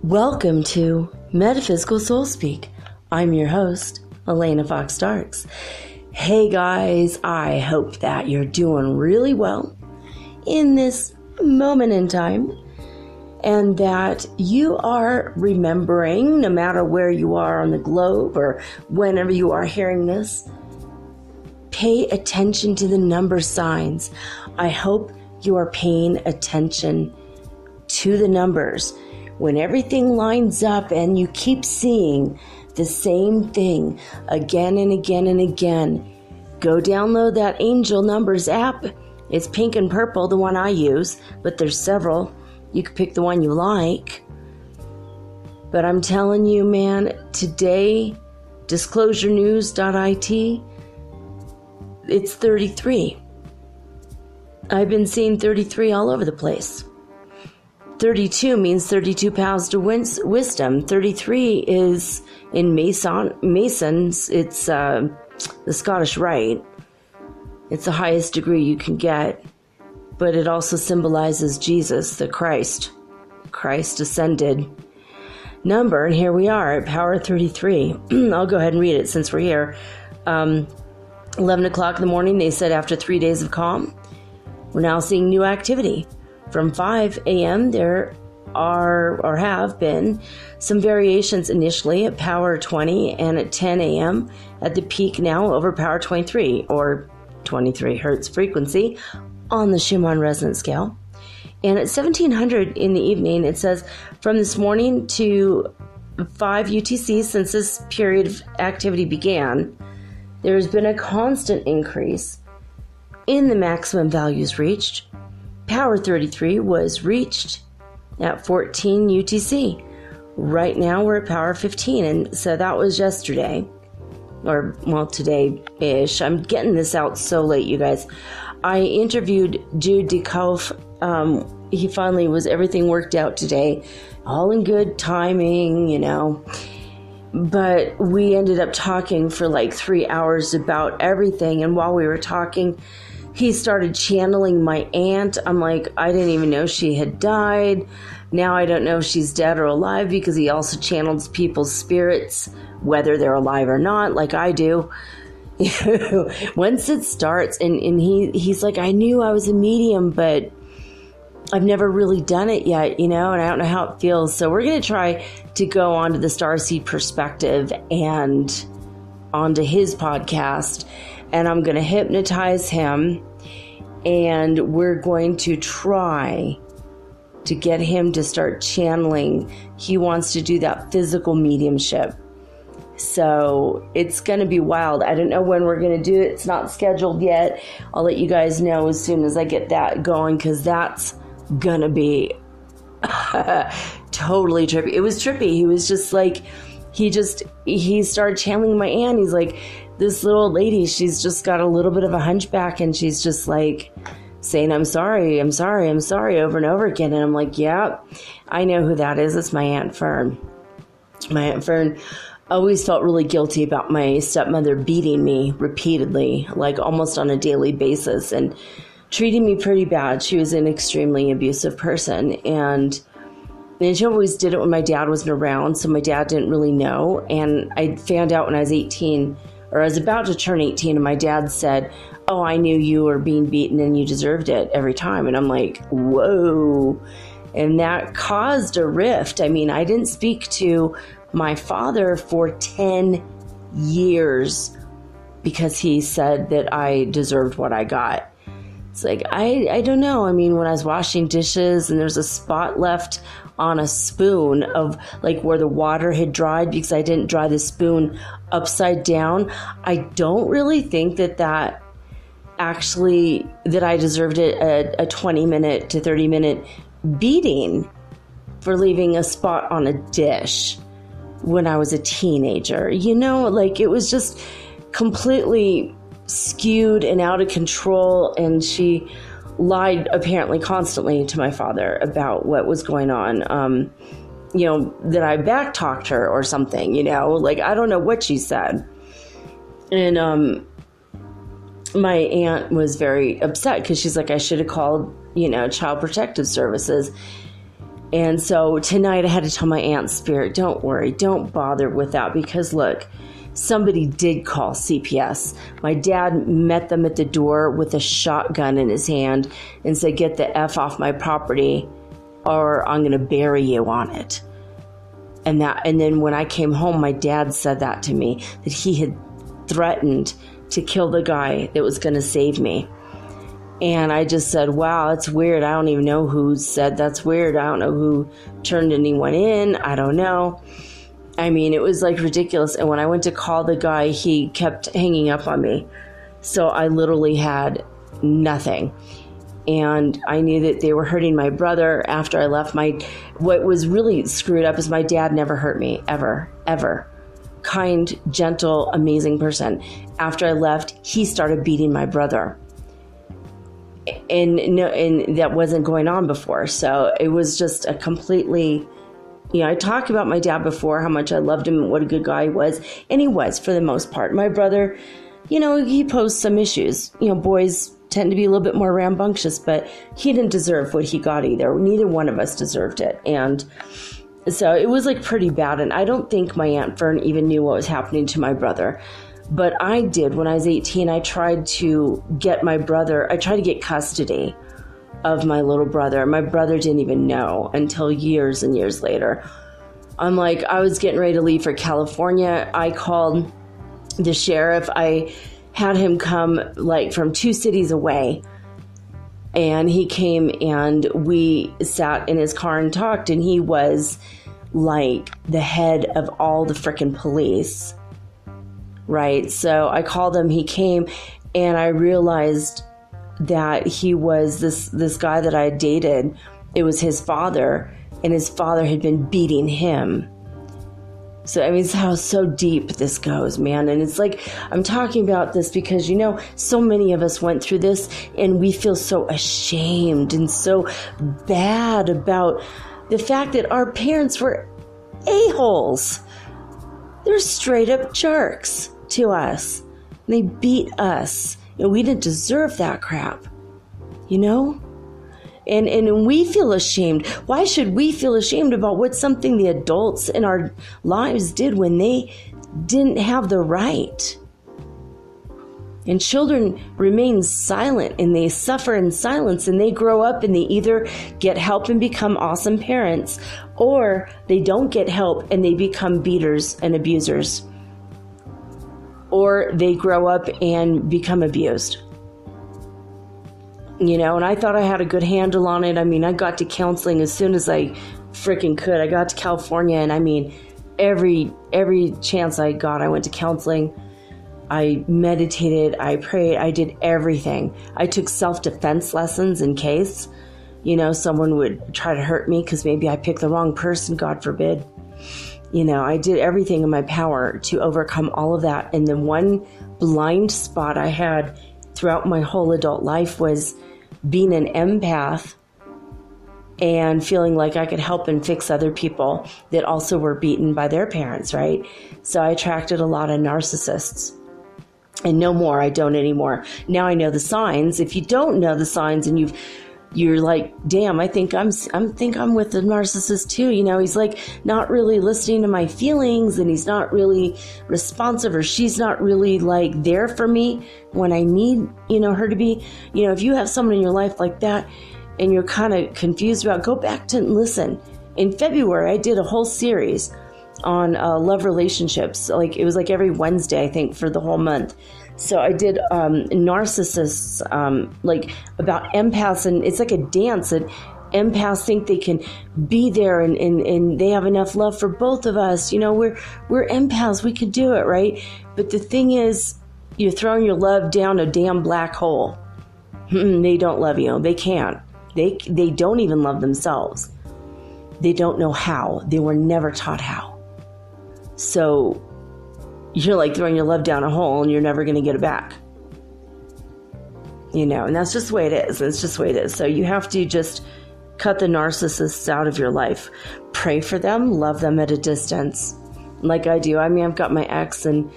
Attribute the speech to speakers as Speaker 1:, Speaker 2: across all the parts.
Speaker 1: Welcome to Metaphysical Soul Speak. I'm your host, Elena Fox Starks. Hey guys, I hope that you're doing really well in this moment in time and that you are remembering, no matter where you are on the globe or whenever you are hearing this, pay attention to the number signs. I hope you are paying attention to the numbers. When everything lines up and you keep seeing the same thing again and again and again, go download that Angel Numbers app. It's pink and purple, the one I use, but there's several. You can pick the one you like. But I'm telling you, man, today, disclosurenews.it, it's 33. I've been seeing 33 all over the place. 32 means 32 pounds to wisdom. 33 is in Masons, it's the Scottish Rite. It's the highest degree you can get. But it also symbolizes Jesus, the Christ ascended number. And here we are at power 33. I'll go ahead and read it since we're here. 11 o'clock in the morning, they said after 3 days of calm, we're now seeing new activity. From 5 a.m., there are or have been some variations initially at power 20 and at 10 a.m. at the peak now over power 23 or 23 Hertz Frequency on the Schumann Resonance scale. And at 1700 in the evening, it says from this morning to 5 UTC since this period of activity began, there has been a constant increase in the maximum values reached. Power 33 was reached at 14 UTC. Right now we're at power 15, and so that was yesterday, or well, today-ish. I'm getting this out so late, you guys. I interviewed Jude DeCoff. He finally everything worked out today, all in good timing, you know. But we ended up talking for like 3 hours about everything, and while we were talking, he started channeling my aunt. I'm like, I didn't even know she had died. Now I don't know if she's dead or alive because he also channels people's spirits, whether they're alive or not, like I do. Once it starts, and he's like, I knew I was a medium, but I've never really done it yet, you know, and I don't know how it feels. So we're going to try to go onto the Starseed Perspective and onto his podcast, and I'm going to hypnotize him. And we're going to try to get him to start channeling. He wants to do that physical mediumship. So it's going to be wild. I don't know when we're going to do it. It's not scheduled yet. I'll let you guys know as soon as I get that going, because that's going to be totally trippy. It was trippy. He was just like, he started channeling my aunt. He's like, this little lady, she's just got a little bit of a hunchback, and she's just like saying, I'm sorry over and over again. And I'm like, yeah, I know who that is. It's my Aunt Fern. My Aunt Fern always felt really guilty about my stepmother beating me repeatedly, like almost on a daily basis, and treating me pretty bad. She was an extremely abusive person, and she always did it when my dad wasn't around, so my dad didn't really know. And I found out when I was 18, or I was about to turn 18, and my dad said, oh, I knew you were being beaten and you deserved it every time. And I'm like, whoa. And that caused a rift. I mean, I didn't speak to my father for 10 years because he said that I deserved what I got. It's like, I don't know. I mean, when I was washing dishes and there's a spot left on a spoon of like where the water had dried because I didn't dry the spoon upside down. I don't really think that I deserved a 20-minute to 30-minute beating for leaving a spot on a dish when I was a teenager. Like it was just completely skewed and out of control, and she lied apparently constantly to my father about what was going on. That I backtalked her or something, like I don't know what she said. And my aunt was very upset because she's like, I should have called, Child Protective Services. And so tonight I had to tell my aunt's spirit, don't worry, don't bother with that, because look, somebody did call CPS. My dad met them at the door with a shotgun in his hand and said, get the F off my property or I'm going to bury you on it. And then when I came home, my dad said that to me, that he had threatened to kill the guy that was going to save me. And I just said, wow, that's weird. I don't even know who said that's weird. I don't know who turned anyone in. I don't know. I mean, it was like ridiculous. And when I went to call the guy, he kept hanging up on me. So I literally had nothing. And I knew that they were hurting my brother after I left. What was really screwed up is my dad never hurt me, ever, ever. Kind, gentle, amazing person. After I left, he started beating my brother. And that wasn't going on before. So it was just a completely... I talked about my dad before, how much I loved him and what a good guy he was. And he was, for the most part. My brother, he posed some issues. Boys tend to be a little bit more rambunctious, but he didn't deserve what he got either. Neither one of us deserved it. And so it was like pretty bad. And I don't think my Aunt Fern even knew what was happening to my brother. But I did. When I was 18, I tried to get custody of my little brother. My brother didn't even know until years and years later. I was getting ready to leave for California. I called the sheriff. I had him come from 2 cities away. And he came and we sat in his car and talked. And he was like the head of all the frickin' police. Right? So I called him. He came and I realized that he was this guy that I had dated. It was his father, and his father had been beating him. So, I mean, it's how so deep this goes, man. And it's like, I'm talking about this because, so many of us went through this, and we feel so ashamed and so bad about the fact that our parents were a-holes. They're straight up jerks to us. They beat us. And we didn't deserve that crap, And we feel ashamed. Why should we feel ashamed about what something the adults in our lives did when they didn't have the right? And children remain silent, and they suffer in silence, and they grow up and they either get help and become awesome parents, or they don't get help and they become beaters and abusers. Or they grow up and become abused. And I thought I had a good handle on it. I mean, I got to counseling as soon as I freaking could. I got to California, and I mean, every chance I got, I went to counseling. I meditated, I prayed, I did everything. I took self-defense lessons in case, someone would try to hurt me because maybe I picked the wrong person, God forbid. I did everything in my power to overcome all of that. And the one blind spot I had throughout my whole adult life was being an empath and feeling like I could help and fix other people that also were beaten by their parents, right? So I attracted a lot of narcissists. And no more, I don't anymore. Now I know the signs. If you don't know the signs and you're like, damn, I think I'm with the narcissist too. He's like not really listening to my feelings, and he's not really responsive, or she's not really like there for me when I need, her to be. If you have someone in your life like that and you're kind of confused about, go back to and listen. In February, I did a whole series on love relationships. It was like every Wednesday, I think, for the whole month. So I did narcissists, about empaths, and it's like a dance. And Empaths think they can be there and they have enough love for both of us. You know, we're empaths. We could do it, right? But the thing is, you're throwing your love down a damn black hole. They don't love you. They can't. They don't even love themselves. They don't know how. They were never taught how. So you're like throwing your love down a hole and you're never going to get it back. You know, and that's just the way it is. It's just the way it is. So you have to just cut the narcissists out of your life. Pray for them. Love them at a distance. Like I do. I mean, I've got my ex in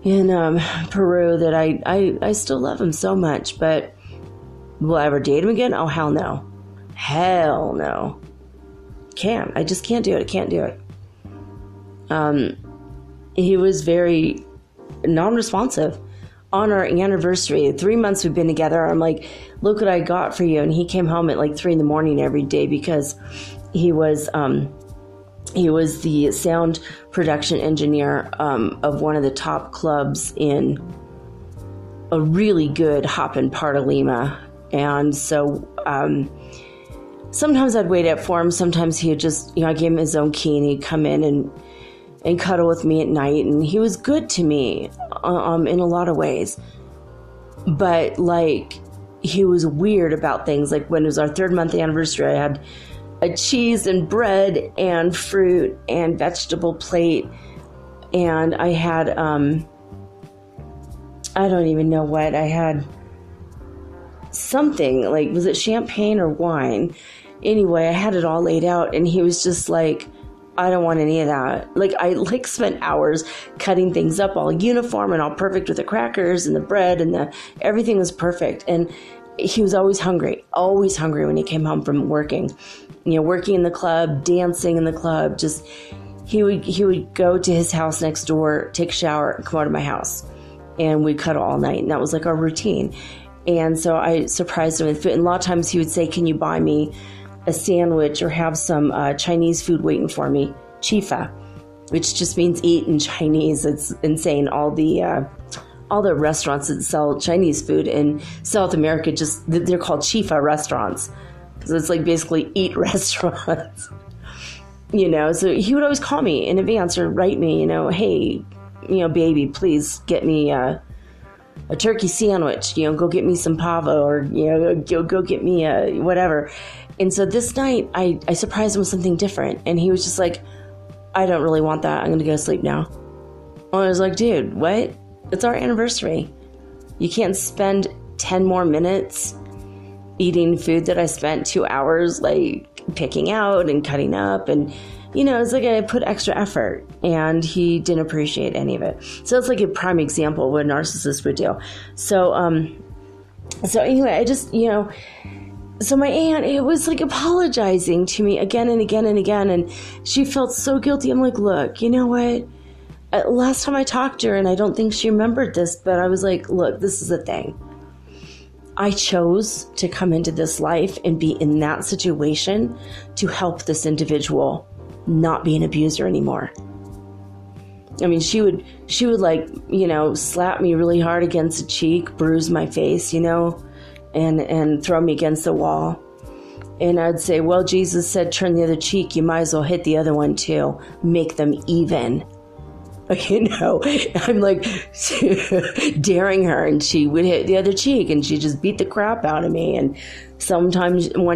Speaker 1: Peru that I still love him so much. But will I ever date him again? Oh, hell no. Hell no. Can't. I just can't do it. I can't do it. He was very non-responsive. On our anniversary, 3 months we've been together, I'm like, look what I got for you. And he came home at like 3 a.m. every day because he was the sound production engineer of one of the top clubs in a really good hoppin' part of Lima. And so sometimes I'd wait up for him. Sometimes he would just, I gave him his own key and he'd come in and cuddle with me at night. And he was good to me in a lot of ways. But like, he was weird about things. Like when it was our 3rd month anniversary, I had a cheese and bread and fruit and vegetable plate. And I had, I don't even know what I had. Something like, was it champagne or wine? Anyway, I had it all laid out and he was just like, I don't want any of that. Like I spent hours cutting things up all uniform and all perfect with the crackers and the bread and everything was perfect. And he was always hungry when he came home from working, working in the club, dancing in the club. Just, he would go to his house next door, take a shower and come out of my house and we'd cuddle all night. And that was like our routine. And so I surprised him with food. And a lot of times he would say, can you buy me a sandwich or have some Chinese food waiting for me? Chifa, which just means eat in Chinese. It's insane. All the restaurants that sell Chinese food in South America, they're called Chifa restaurants. So it's like basically eat restaurants. So he would always call me in advance or write me, hey, baby, please get me a turkey sandwich, go get me some pavo or, go get me whatever. And so this night I surprised him with something different. And he was just like, I don't really want that. I'm going to go to sleep now. And I was like, dude, what? It's our anniversary. You can't spend 10 more minutes eating food that I spent 2 hours like picking out and cutting up. And, it's like I put extra effort and he didn't appreciate any of it. So it's like a prime example of what a narcissist would do. So anyway, I just, so my aunt, it was like apologizing to me again and again and again. And she felt so guilty. I'm like, look, you know what? Last time I talked to her, and I don't think she remembered this, but I was like, look, this is the thing. I chose to come into this life and be in that situation to help this individual not be an abuser anymore. I mean, she would like, slap me really hard against the cheek, bruise my face, and throw me against the wall. And I'd say, well, Jesus said, turn the other cheek. You might as well hit the other one too. Make them even. I'm like daring her, and she would hit the other cheek and she just beat the crap out of me. And one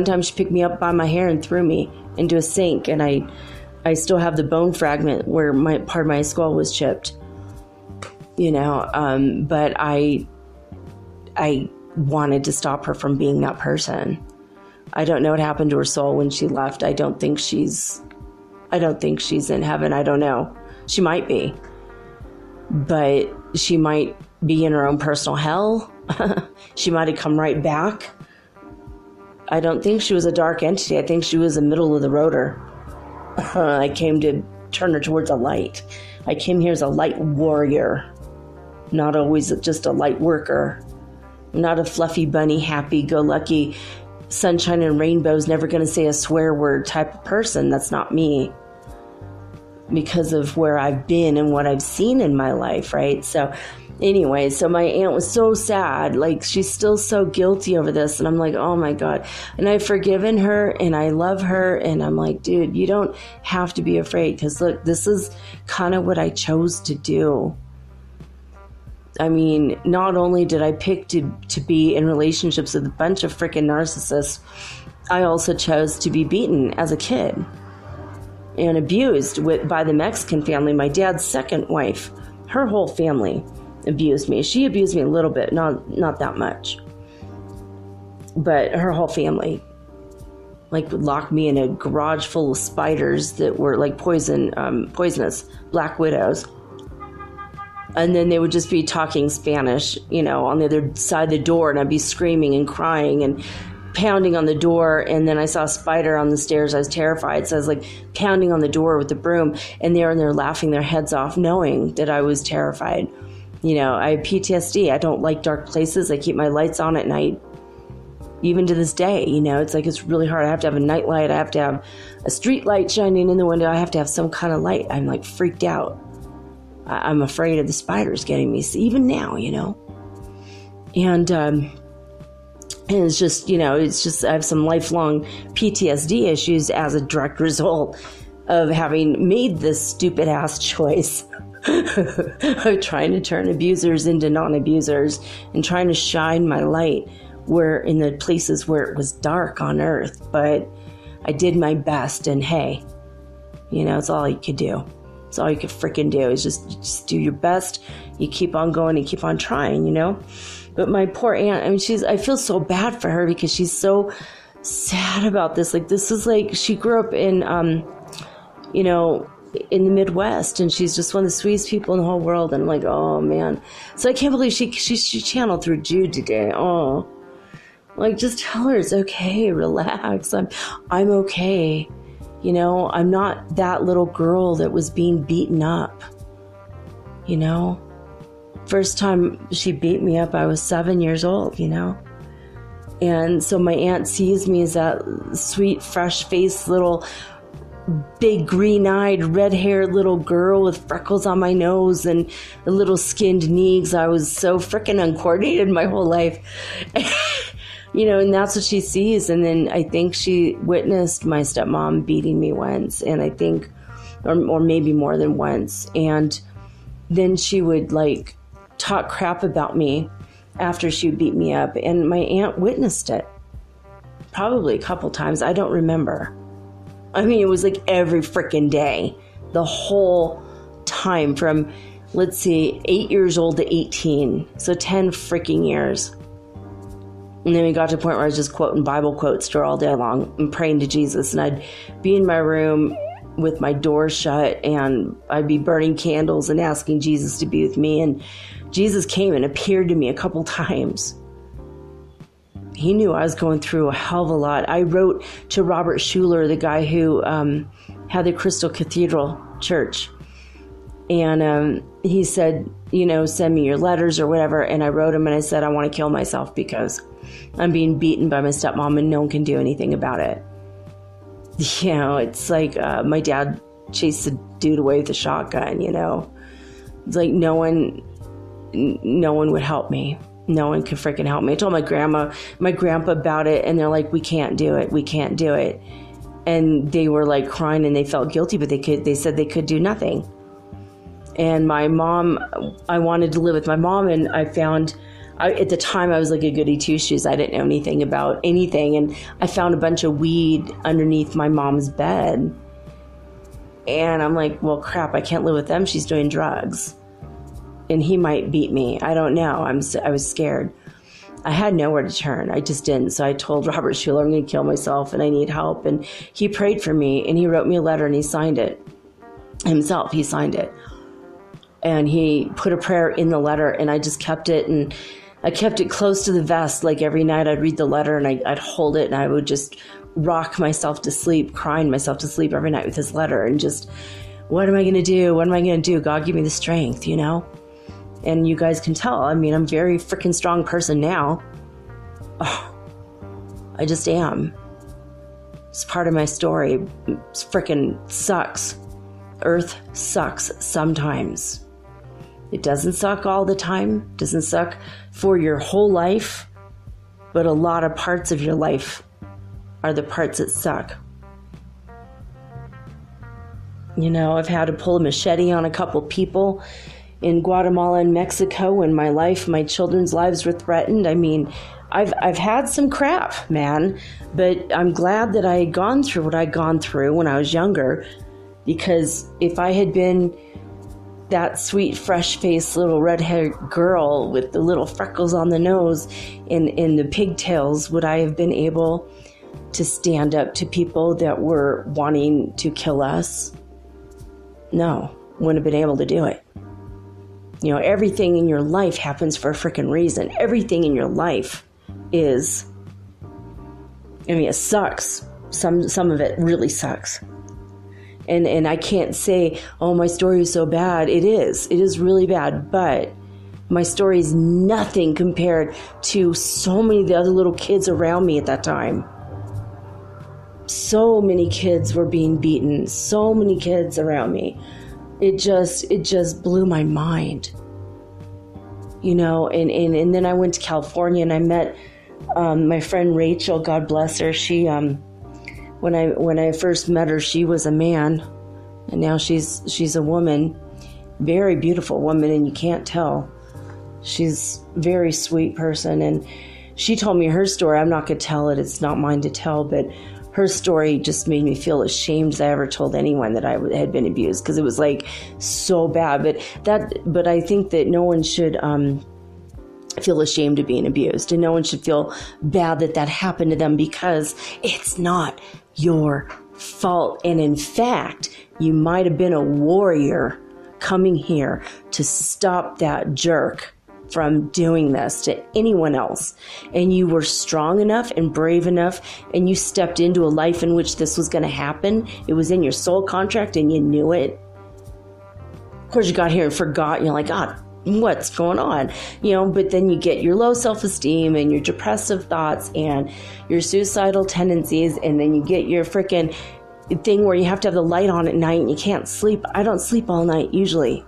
Speaker 1: time she picked me up by my hair and threw me into a sink. And I still have the bone fragment where part of my skull was chipped, but I wanted to stop her from being that person. I don't know what happened to her soul when she left. I don't think she's in heaven. I don't know. She might be, but she might be in her own personal hell. She might have come right back. I don't think she was a dark entity. I think she was a middle of the roader. I came to turn her towards a light. I came here as a light warrior, not always just a light worker. I'm not a fluffy bunny, happy-go-lucky, sunshine and rainbows, never going to say a swear word type of person. That's not me, because of where I've been and what I've seen in my life, right? So Anyway, so my aunt was so sad. Like, she's still so guilty over this. And I'm like, oh my God. And I've forgiven her and I love her. And I'm like, dude, you don't have to be afraid. Because look, this is kind of what I chose to do. I mean, not only did I pick to be in relationships with a bunch of freaking narcissists, I also chose to be beaten as a kid and abused by the Mexican family. My dad's second wife, her whole family abused me. She abused me a little bit, not that much. But her whole family, like, would lock me in a garage full of spiders that were like poisonous, black widows. And then they would just be talking Spanish, you know, on the other side of the door, and I'd be screaming and crying and pounding on the door. And then I saw a spider on the stairs. I was terrified. So I was like pounding on the door with the broom, and they're laughing their heads off, knowing that I was terrified. You know, I have PTSD. I don't like dark places. I keep my lights on at night. Even to this day, you know, it's like, it's really hard. I have to have a night light. I have to have a street light shining in the window. I have to have some kind of light. I'm like freaked out. I'm afraid of the spiders getting me, even now, you know. And it's just, you know, it's just, I have some lifelong PTSD issues as a direct result of having made this stupid ass choice of trying to turn abusers into non-abusers and trying to shine my light where in the places where it was dark on earth. But I did my best, and hey, you know, it's all you could do. It's all you could freaking do is just do your best. You keep on going and keep on trying, you know. But my poor aunt, I mean, I feel so bad for her because she's so sad about this. Like, this is like, she grew up in, you know, in the Midwest, and she's just one of the sweetest people in the whole world. And I'm like, oh man. So I can't believe she channeled through Jude today. Oh, like, just tell her it's okay. Relax. I'm okay. You know, I'm not that little girl that was being beaten up. You know, first time she beat me up, I was 7 years old, you know. And so my aunt sees me as that sweet, fresh-faced little, big, green-eyed, red-haired little girl with freckles on my nose and the little skinned knees. I was so freaking uncoordinated my whole life. You know, and that's what she sees. And then I think she witnessed my stepmom beating me once, and I think, or maybe more than once. And then she would like talk crap about me after she beat me up. And my aunt witnessed it probably a couple times. I don't remember. I mean, it was like every freaking day, the whole time from, let's see, 8 years old to 18. So 10 freaking years. And then we got to the point where I was just quoting Bible quotes to her all day long and praying to Jesus. And I'd be in my room with my door shut, and I'd be burning candles and asking Jesus to be with me. And Jesus came and appeared to me a couple times. He knew I was going through a hell of a lot. I wrote to Robert Schuller, the guy who had the Crystal Cathedral Church. And he said, you know, send me your letters or whatever. And I wrote him and I said, I want to kill myself because I'm being beaten by my stepmom and no one can do anything about it. You know, it's like my dad chased a dude away with a shotgun, you know. It's like no one would help me. No one could freaking help me. I told my grandpa about it, and they're like, we can't do it. We can't do it. And they were like crying and they felt guilty, but they said they could do nothing. And my mom, I wanted to live with my mom, and I found, at the time I was like a goody two-shoes. I didn't know anything about anything. And I found a bunch of weed underneath my mom's bed. And I'm like, well, crap, I can't live with them. She's doing drugs. And he might beat me. I don't know. I was scared. I had nowhere to turn. I just didn't. So I told Robert Schuller, I'm going to kill myself and I need help. And he prayed for me, and he wrote me a letter and he signed it himself. He signed it. And he put a prayer in the letter, and I just kept it, and I kept it close to the vest. Like every night I'd read the letter and I'd hold it, and I would just rock myself to sleep, crying myself to sleep every night with this letter, and just, what am I going to do? What am I going to do? God, give me the strength, you know? And you guys can tell, I mean, I'm a very freaking strong person now. Oh, I just am. It's part of my story. It freaking sucks. Earth sucks sometimes. It doesn't suck all the time. It doesn't suck for your whole life. But a lot of parts of your life are the parts that suck. You know, I've had to pull a machete on a couple people in Guatemala and Mexico when my children's lives were threatened. I mean, I've had some crap, man, but I'm glad that I had gone through what I'd gone through when I was younger, because if I had been that sweet, fresh-faced little red-haired girl with the little freckles on the nose and the pigtails, would I have been able to stand up to people that were wanting to kill us? No, wouldn't have been able to do it. You know, everything in your life happens for a freaking reason. Everything in your life is, I mean, it sucks. Some of it really sucks. And I can't say, oh, my story is so bad. It is really bad, but my story is nothing compared to so many of the other little kids around me at that time. So many kids were being beaten, so many kids around me. It just blew my mind. You know, and then I went to California and I met my friend Rachel, God bless her. She when I first met her, she was a man, and now she's a woman, very beautiful woman, and you can't tell. She's a very sweet person, and she told me her story. I'm not going to tell it. It's not mine to tell, but her story just made me feel ashamed as I ever told anyone that I had been abused, because it was like so bad. But I think that no one should feel ashamed of being abused, and no one should feel bad that happened to them, because it's not your fault. And in fact, you might have been a warrior coming here to stop that jerk from doing this to anyone else. And you were strong enough and brave enough, and you stepped into a life in which this was going to happen. It was in your soul contract and you knew it. Of course, you got here and forgot, and you're like, God, what's going on? You know, but then you get your low self-esteem and your depressive thoughts and your suicidal tendencies, and then you get your freaking thing where you have to have the light on at night and you can't sleep. I don't sleep all night usually.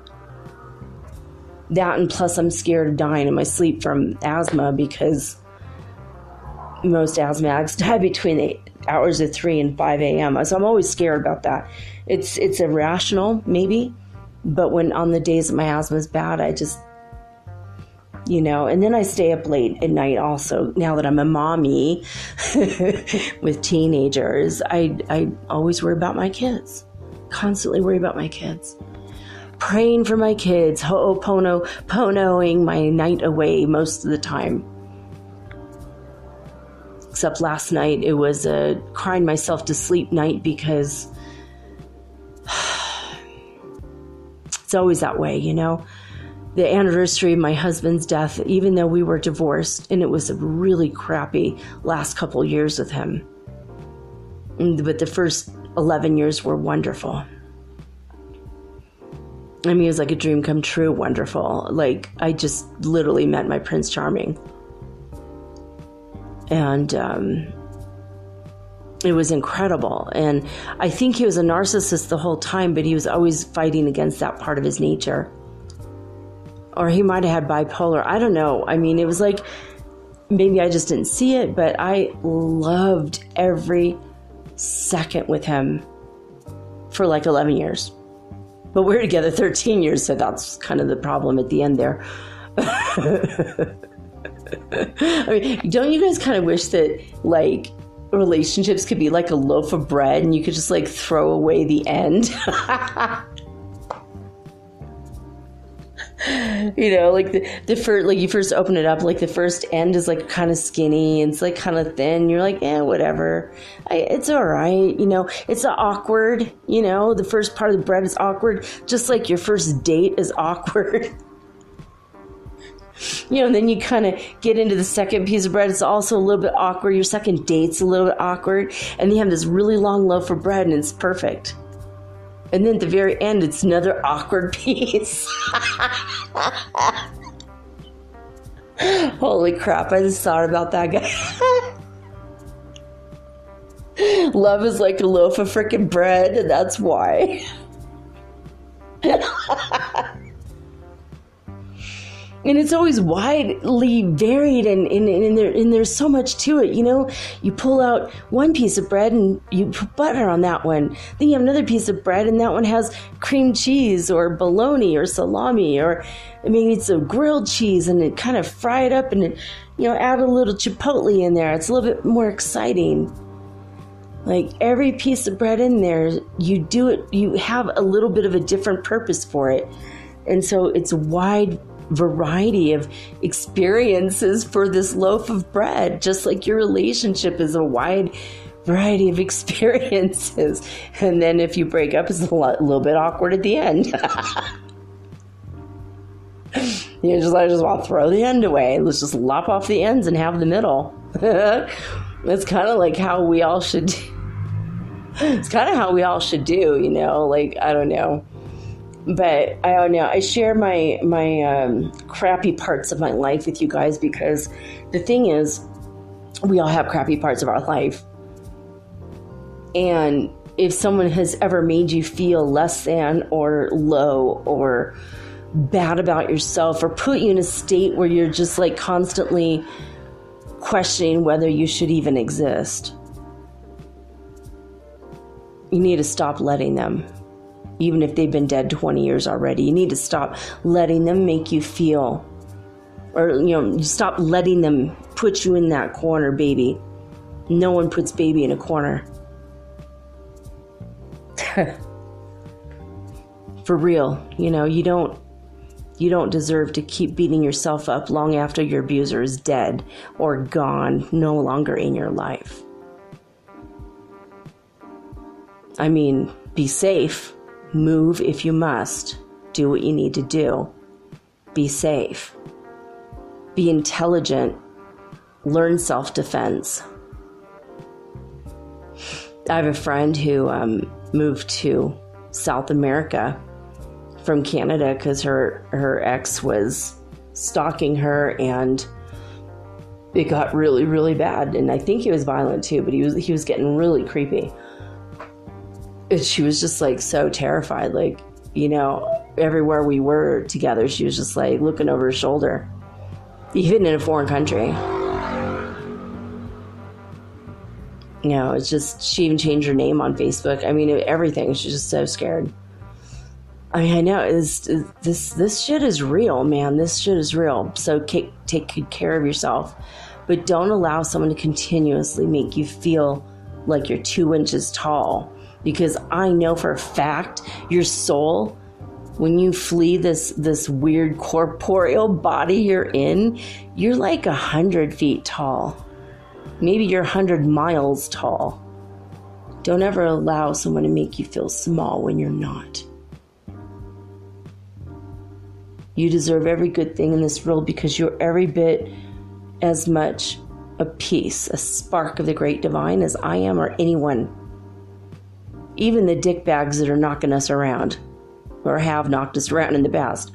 Speaker 1: That, and plus I'm scared of dying in my sleep from asthma, because most asthmatics die between the hours of 3 and 5 a.m. So I'm always scared about that. It's irrational, maybe, but when on the days that my asthma is bad, I just, you know, and then I stay up late at night also. Now that I'm a mommy with teenagers, I always worry about my kids, constantly worry about my kids. Praying for my kids, ho'oponoponoing my night away most of the time. Except last night, it was a crying myself to sleep night, because it's always that way, you know. The anniversary of my husband's death, even though we were divorced, and it was a really crappy last couple years with him, but the first 11 years were wonderful. I mean, it was like a dream come true, wonderful. Like, I just literally met my Prince Charming. And it was incredible. And I think he was a narcissist the whole time, but he was always fighting against that part of his nature. Or he might have had bipolar. I don't know. I mean, it was like, maybe I just didn't see it, but I loved every second with him for like 11 years. But we were together 13 years, so that's kind of the problem at the end there. I mean, don't you guys kind of wish that, like, relationships could be like a loaf of bread and you could just, like, throw away the end? You know, like the first, like, you first open it up, like the first end is like kind of skinny, and it's like kind of thin. You're like, whatever. It's all right. You know, it's awkward. You know, the first part of the bread is awkward, just like your first date is awkward. You know, and then you kind of get into the second piece of bread. It's also a little bit awkward. Your second date's a little bit awkward. And you have this really long loaf of bread, and it's perfect. And then at the very end, it's another awkward piece. Holy crap, I just thought about that guy. Love is like a loaf of frickin' bread, and that's why. And it's always widely varied, and there's so much to it. You know, you pull out one piece of bread and you put butter on that one. Then you have another piece of bread and that one has cream cheese or bologna or salami, or I mean, it's a grilled cheese, and it kind of fry it up and it, you know, add a little chipotle in there. It's a little bit more exciting. Like every piece of bread in there, you have a little bit of a different purpose for it. And so it's a wide variety of experiences for this loaf of bread, just like your relationship is a wide variety of experiences. And then if you break up, it's a little bit awkward at the end. I just want to throw the end away. Let's just lop off the ends and have the middle. That's kind of like how we all should do. It's kind of how we all should do, you know, like, I don't know. But I don't know. I share my crappy parts of my life with you guys, because the thing is, we all have crappy parts of our life. And if someone has ever made you feel less than or low or bad about yourself, or put you in a state where you're just like constantly questioning whether you should even exist, you need to stop letting them. Even if they've been dead 20 years already, you need to stop letting them make you feel, or, you know, stop letting them put you in that corner, baby. No one puts baby in a corner. For real, you know, you don't deserve to keep beating yourself up long after your abuser is dead or gone, no longer in your life. I mean, be safe. Move if you must. Do what you need to do. Be safe. Be intelligent. Learn self-defense. I have a friend who moved to South America from Canada because her ex was stalking her, and it got really, really bad. And I think he was violent too, but he was getting really creepy. She was just like so terrified, like, you know, everywhere we were together, she was just like looking over her shoulder, even in a foreign country. You know, it's just, she even changed her name on Facebook. I mean, everything. She's just so scared. I mean, I know this shit is real, man. This shit is real. So take good care of yourself, but don't allow someone to continuously make you feel like you're 2 inches tall. Because I know for a fact, your soul, when you flee this weird corporeal body you're in, you're like 100 feet tall. Maybe you're 100 miles tall. Don't ever allow someone to make you feel small when you're not. You deserve every good thing in this world, because you're every bit as much a piece, a spark of the great divine as I am, or anyone. Even the dickbags that are knocking us around, or have knocked us around in the past,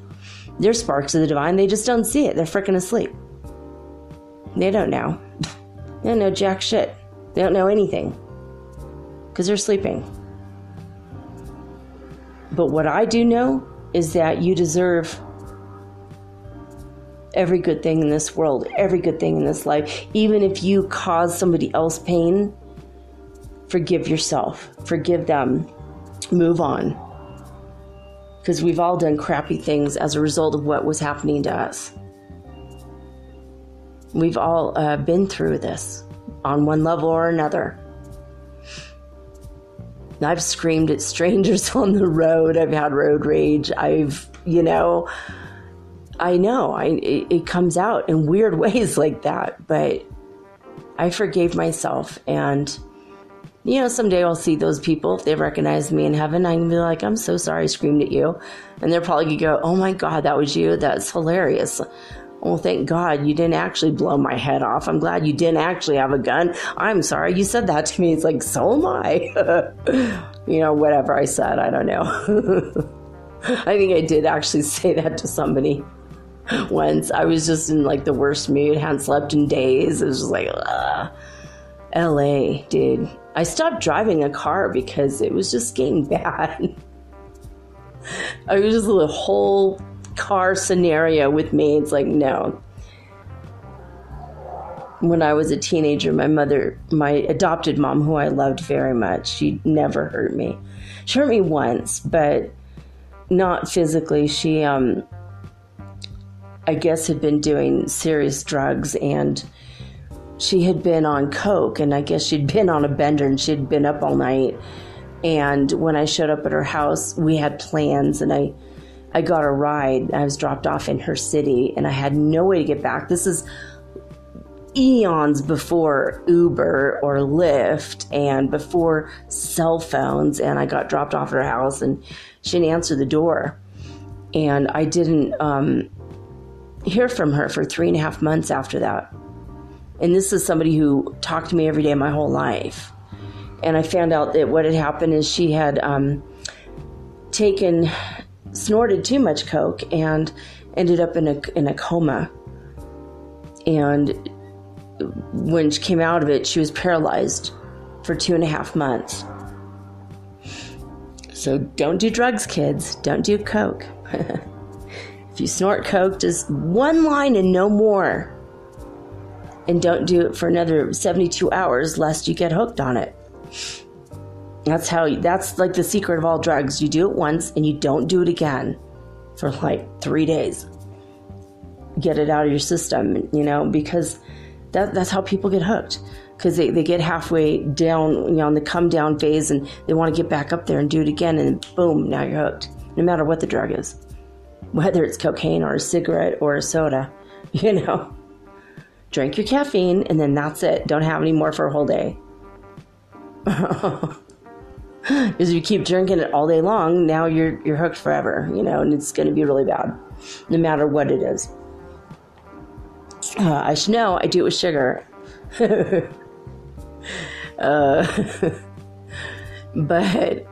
Speaker 1: they're sparks of the divine. They just don't see it. They're freaking asleep. They don't know. They don't know jack shit. They don't know anything, because they're sleeping. But what I do know is that you deserve every good thing in this world, every good thing in this life. Even if you cause somebody else pain, forgive yourself, forgive them, move on. Because we've all done crappy things as a result of what was happening to us. We've all been through this on one level or another. I've screamed at strangers on the road. I've had road rage. It comes out in weird ways like that, but I forgave myself. And you know, someday I'll see those people, if they recognize me in heaven, I can be like, I'm so sorry I screamed at you. And they're probably going to go, oh my God, that was you? That's hilarious. Well, thank God you didn't actually blow my head off. I'm glad you didn't actually have a gun. I'm sorry you said that to me. It's like, so am I. You know, whatever I said, I don't know. I think I did actually say that to somebody once. I was just in like the worst mood, hadn't slept in days. It was just like, LA, dude. I stopped driving a car because it was just getting bad. I was just the whole car scenario with me. It's like, no. When I was a teenager, my adopted mom, who I loved very much, she never hurt me. She hurt me once, but not physically. She, I guess, had been doing serious drugs, and she had been on coke, and I guess she'd been on a bender, and she'd been up all night. And when I showed up at her house, we had plans, and I got a ride. I was dropped off in her city, and I had no way to get back. This is eons before Uber or Lyft and before cell phones, and I got dropped off at her house, and she didn't answer the door. And I didn't hear from her for 3.5 months after that. And this is somebody who talked to me every day my whole life. And I found out that what had happened is she had snorted too much coke and ended up in a coma. And when she came out of it, she was paralyzed for 2.5 months. So don't do drugs, kids. Don't do coke. If you snort coke, just one line and no more. And don't do it for another 72 hours lest you get hooked on it. That's like the secret of all drugs. You do it once and you don't do it again for like 3 days. Get it out of your system, because that's how people get hooked. Because they get halfway down, on the come down phase, and they want to get back up there and do it again, and boom, now you're hooked. No matter what the drug is. Whether it's cocaine or a cigarette or a soda, Drink your caffeine, and then that's it. Don't have any more for a whole day. Because if you keep drinking it all day long, now you're hooked forever, and it's going to be really bad, no matter what it is. I should know, I do it with sugar. But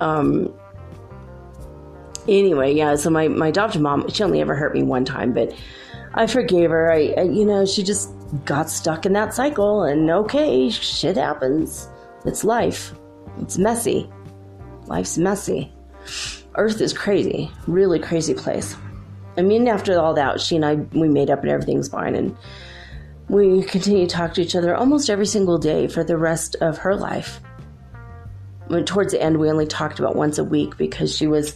Speaker 1: anyway, yeah, so my adopted mom, she only ever hurt me one time, but I forgave her. I she just got stuck in that cycle, and okay, shit happens. It's life. It's messy. Life's messy. Earth is crazy. Really crazy place. I mean, after all that, she and I, we made up and everything's fine, and we continue to talk to each other almost every single day for the rest of her life. Towards the end, we only talked about once a week because she was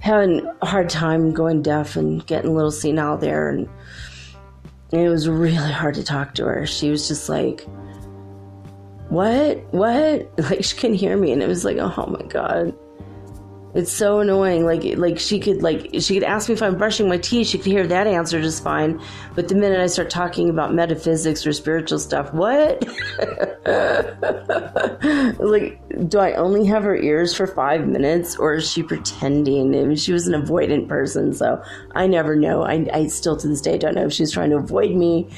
Speaker 1: having a hard time going deaf and getting a little senile there, and it was really hard to talk to her. She was just like, what? Like, she couldn't hear me, and it was like, oh my God. It's so annoying. Like she could ask me if I'm brushing my teeth. She could hear that answer just fine. But the minute I start talking about metaphysics or spiritual stuff, what? Like, do I only have her ears for 5 minutes, or is she pretending? She was an avoidant person, so I never know. I still to this day don't know if she's trying to avoid me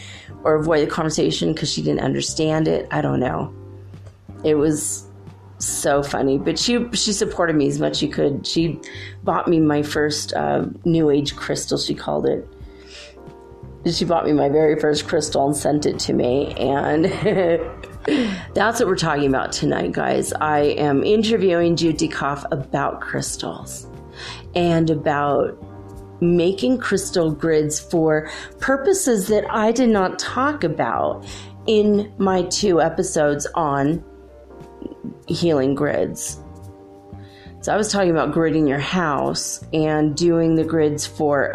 Speaker 1: or avoid the conversation because she didn't understand it. I don't know. It was so funny, but she supported me as much as she could. She bought me my first New Age crystal, she called it. She bought me my very first crystal and sent it to me, and that's what we're talking about tonight, guys. I am interviewing Jude DeCoff about crystals and about making crystal grids for purposes that I did not talk about in my 2 episodes on healing grids. So I was talking about gridding your house and doing the grids for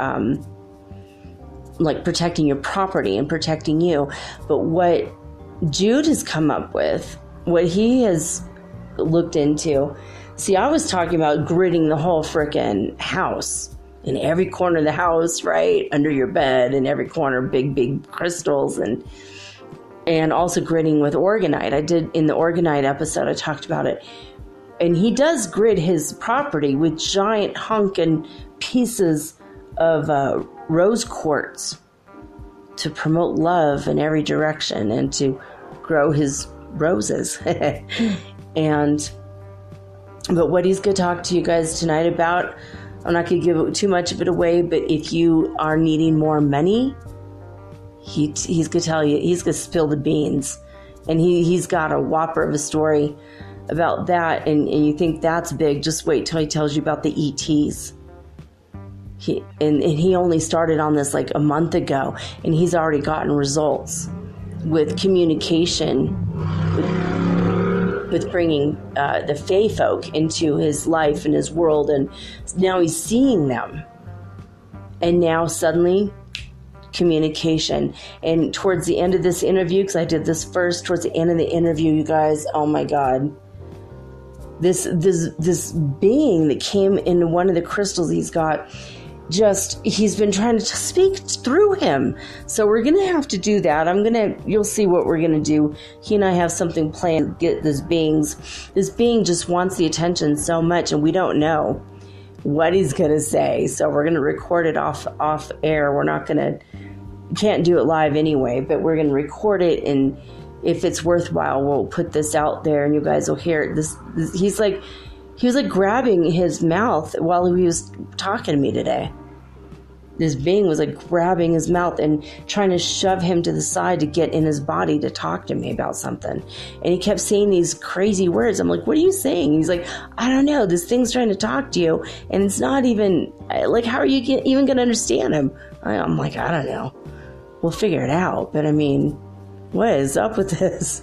Speaker 1: like protecting your property and protecting you. But what Jude has come up with, what he has looked into, see, I was talking about gridding the whole frickin' house, in every corner of the house, right? Under your bed, in every corner, big crystals, and also gridding with orgonite. I did, in the orgonite episode, I talked about it. And he does grid his property with giant hunkin' pieces of rose quartz to promote love in every direction and to grow his roses. But what he's going to talk to you guys tonight about, I'm not going to give too much of it away, but if you are needing more money, he's going to tell you, he's going to spill the beans. And he's got a whopper of a story about that. And you think that's big, just wait till he tells you about the ETs. He only started on this like a month ago, and he's already gotten results with communication, with bringing the Fae folk into his life and his world, and now he's seeing them. And now suddenly, communication. And towards the end of this interview, because I did this first, towards the end of the interview, you guys, oh my God, this being that came in one of the crystals he's got, he's been trying to speak through him. So we're going to have to do that. You'll see what we're going to do. He and I have something planned to get this being just wants the attention so much, and we don't know what he's going to say. So we're going to record it off air. Can't do it live anyway, but we're going to record it, and if it's worthwhile, we'll put this out there and you guys will hear it. He was like grabbing his mouth while he was talking to me today. This being was like grabbing his mouth and trying to shove him to the side to get in his body to talk to me about something. And he kept saying these crazy words. I'm like, what are you saying? He's like, I don't know. This thing's trying to talk to you. And it's not even, like, how are you even going to understand him? I'm like, I don't know. We'll figure it out. But I mean, what is up with this?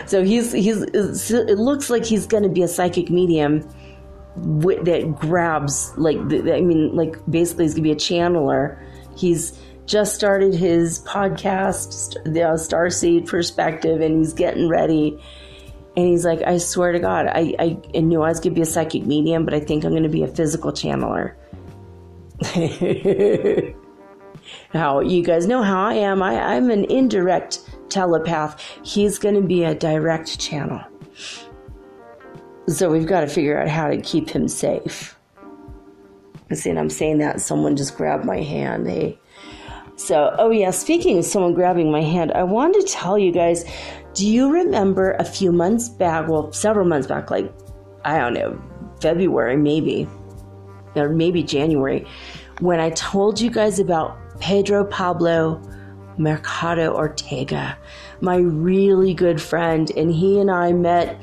Speaker 1: So it looks like he's going to be a psychic medium that grabs, basically he's going to be a channeler. He's just started his podcast, the Starseed Perspective, and he's getting ready. And he's like, I swear to God, I knew I was going to be a psychic medium, but I think I'm going to be a physical channeler. How you guys know how I am. I'm an indirect telepath. He's going to be a direct channel. So we've got to figure out how to keep him safe. And I'm saying that, someone just grabbed my hand. Hey. So, oh yeah, speaking of someone grabbing my hand, I wanted to tell you guys, do you remember a few months back, well, several months back, like, I don't know, February maybe, or maybe January, when I told you guys about Pedro Pablo Mercado Ortega, my really good friend, and he and I met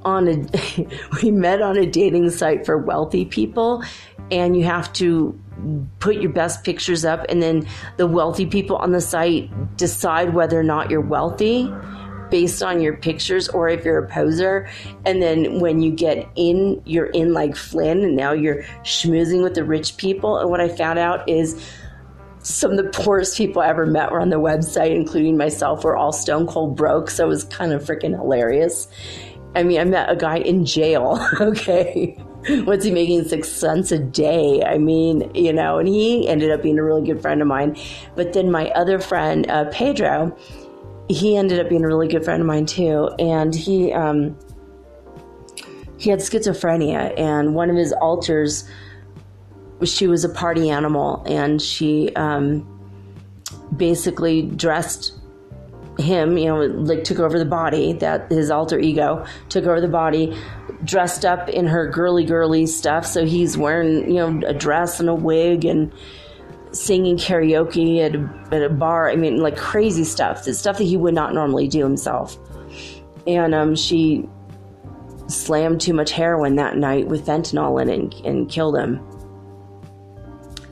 Speaker 1: on a dating site for wealthy people, and you have to put your best pictures up, and then the wealthy people on the site decide whether or not you're wealthy based on your pictures or if you're a poser. And then when you get in, you're in like Flynn, and now you're schmoozing with the rich people. And what I found out is some of the poorest people I ever met were on the website, including myself. We're all stone cold broke, so it was kind of freaking hilarious. I mean, I met a guy in jail, okay? What's he making, 6 cents a day? I mean, you know, and he ended up being a really good friend of mine. But then my other friend, Pedro, he ended up being a really good friend of mine too. And he had schizophrenia, and one of his alters, she was a party animal, and she basically dressed him, you know, like took over the body, that his alter ego took over the body, dressed up in her girly stuff. So he's wearing, you know, a dress and a wig and singing karaoke at a bar. I mean, like crazy stuff, the stuff that he would not normally do himself. And she slammed too much heroin that night with fentanyl in it and killed him.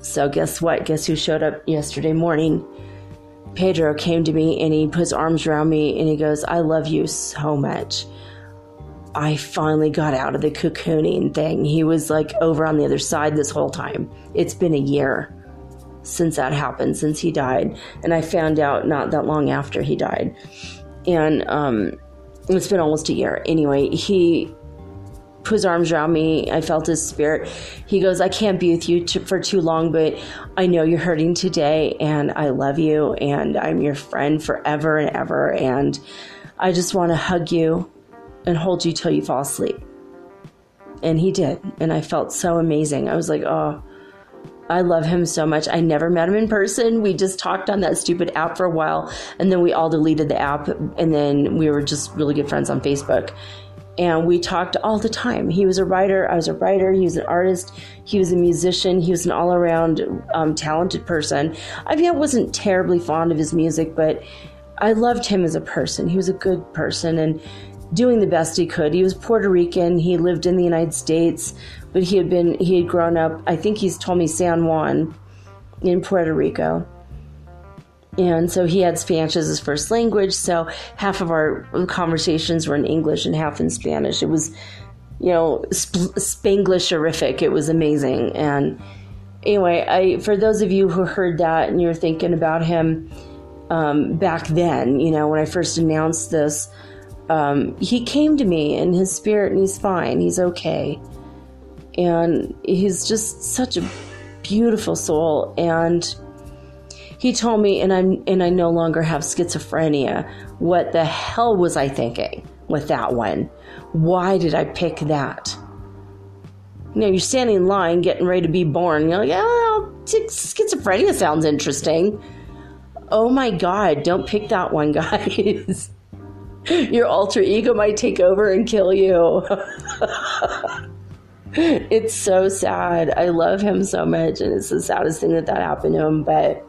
Speaker 1: So guess what? Guess who showed up yesterday morning? Pedro came to me, and he put his arms around me, and he goes, I love you so much. I finally got out of the cocooning thing. He was like over on the other side this whole time. It's been a year since that happened, since he died. And I found out not that long after he died. And it's been almost a year. Anyway, he put his arms around me. I felt his spirit. He goes, I can't be with you for too long, but I know you're hurting today, and I love you, and I'm your friend forever and ever, and I just want to hug you and hold you till you fall asleep. And he did, and I felt so amazing. I was like, oh, I love him so much. I never met him in person. We just talked on that stupid app for a while, and then we all deleted the app, and then we were just really good friends on Facebook. And we talked all the time. He was a writer. I was a writer. He was an artist. He was a musician. He was an all-around talented person. I mean, I wasn't terribly fond of his music, but I loved him as a person. He was a good person and doing the best he could. He was Puerto Rican. He lived in the United States but he had grown up, I think he's told me, San Juan in Puerto Rico. And so he had Spanish as his first language. So half of our conversations were in English and half in Spanish. It was, Spanglish-erific. It was amazing. And anyway, for those of you who heard that and you're thinking about him back then, when I first announced this, he came to me in his spirit, and he's fine. He's okay. And he's just such a beautiful soul. And he told me, and I no longer have schizophrenia. What the hell was I thinking with that one? Why did I pick that? You're standing in line, getting ready to be born. You're like, schizophrenia sounds interesting. Oh my God, don't pick that one, guys. Your alter ego might take over and kill you. It's so sad. I love him so much, and it's the saddest thing that happened to him. But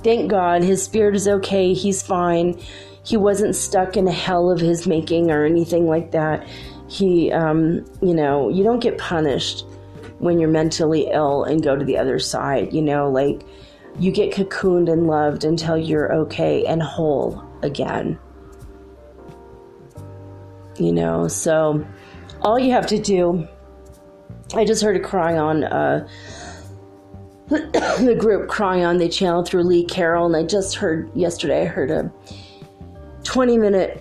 Speaker 1: thank God his spirit is okay. He's fine. He wasn't stuck in a hell of his making or anything like that. He, you don't get punished when you're mentally ill and go to the other side. Like you get cocooned and loved until you're okay and whole again. So all you have to do. I just heard a cry on the group Cry On. They channeled through Lee Carroll, and I just heard yesterday. I heard a 20-minute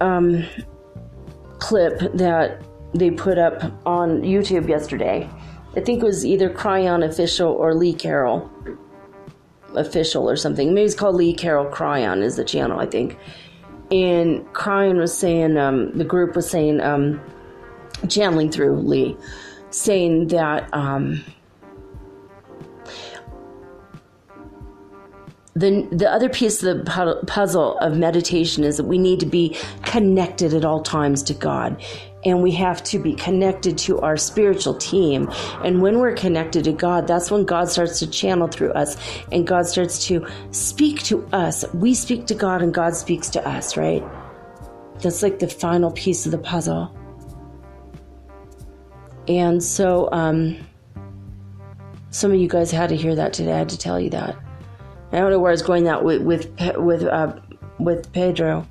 Speaker 1: clip that they put up on YouTube yesterday. I think it was either Cry On Official or Lee Carroll Official or something. Maybe it's called Lee Carroll Cry On is the channel, I think. And Cry On was saying, the group was saying, channeling through Lee, saying that the other piece of the puzzle of meditation is that we need to be connected at all times to God, and we have to be connected to our spiritual team. And when we're connected to God, that's when God starts to channel through us, and God starts to speak to us. We speak to God, and God speaks to us, right? That's like the final piece of the puzzle. And so some of you guys had to hear that today. I had to tell you that. I don't know where I was going that with Pedro.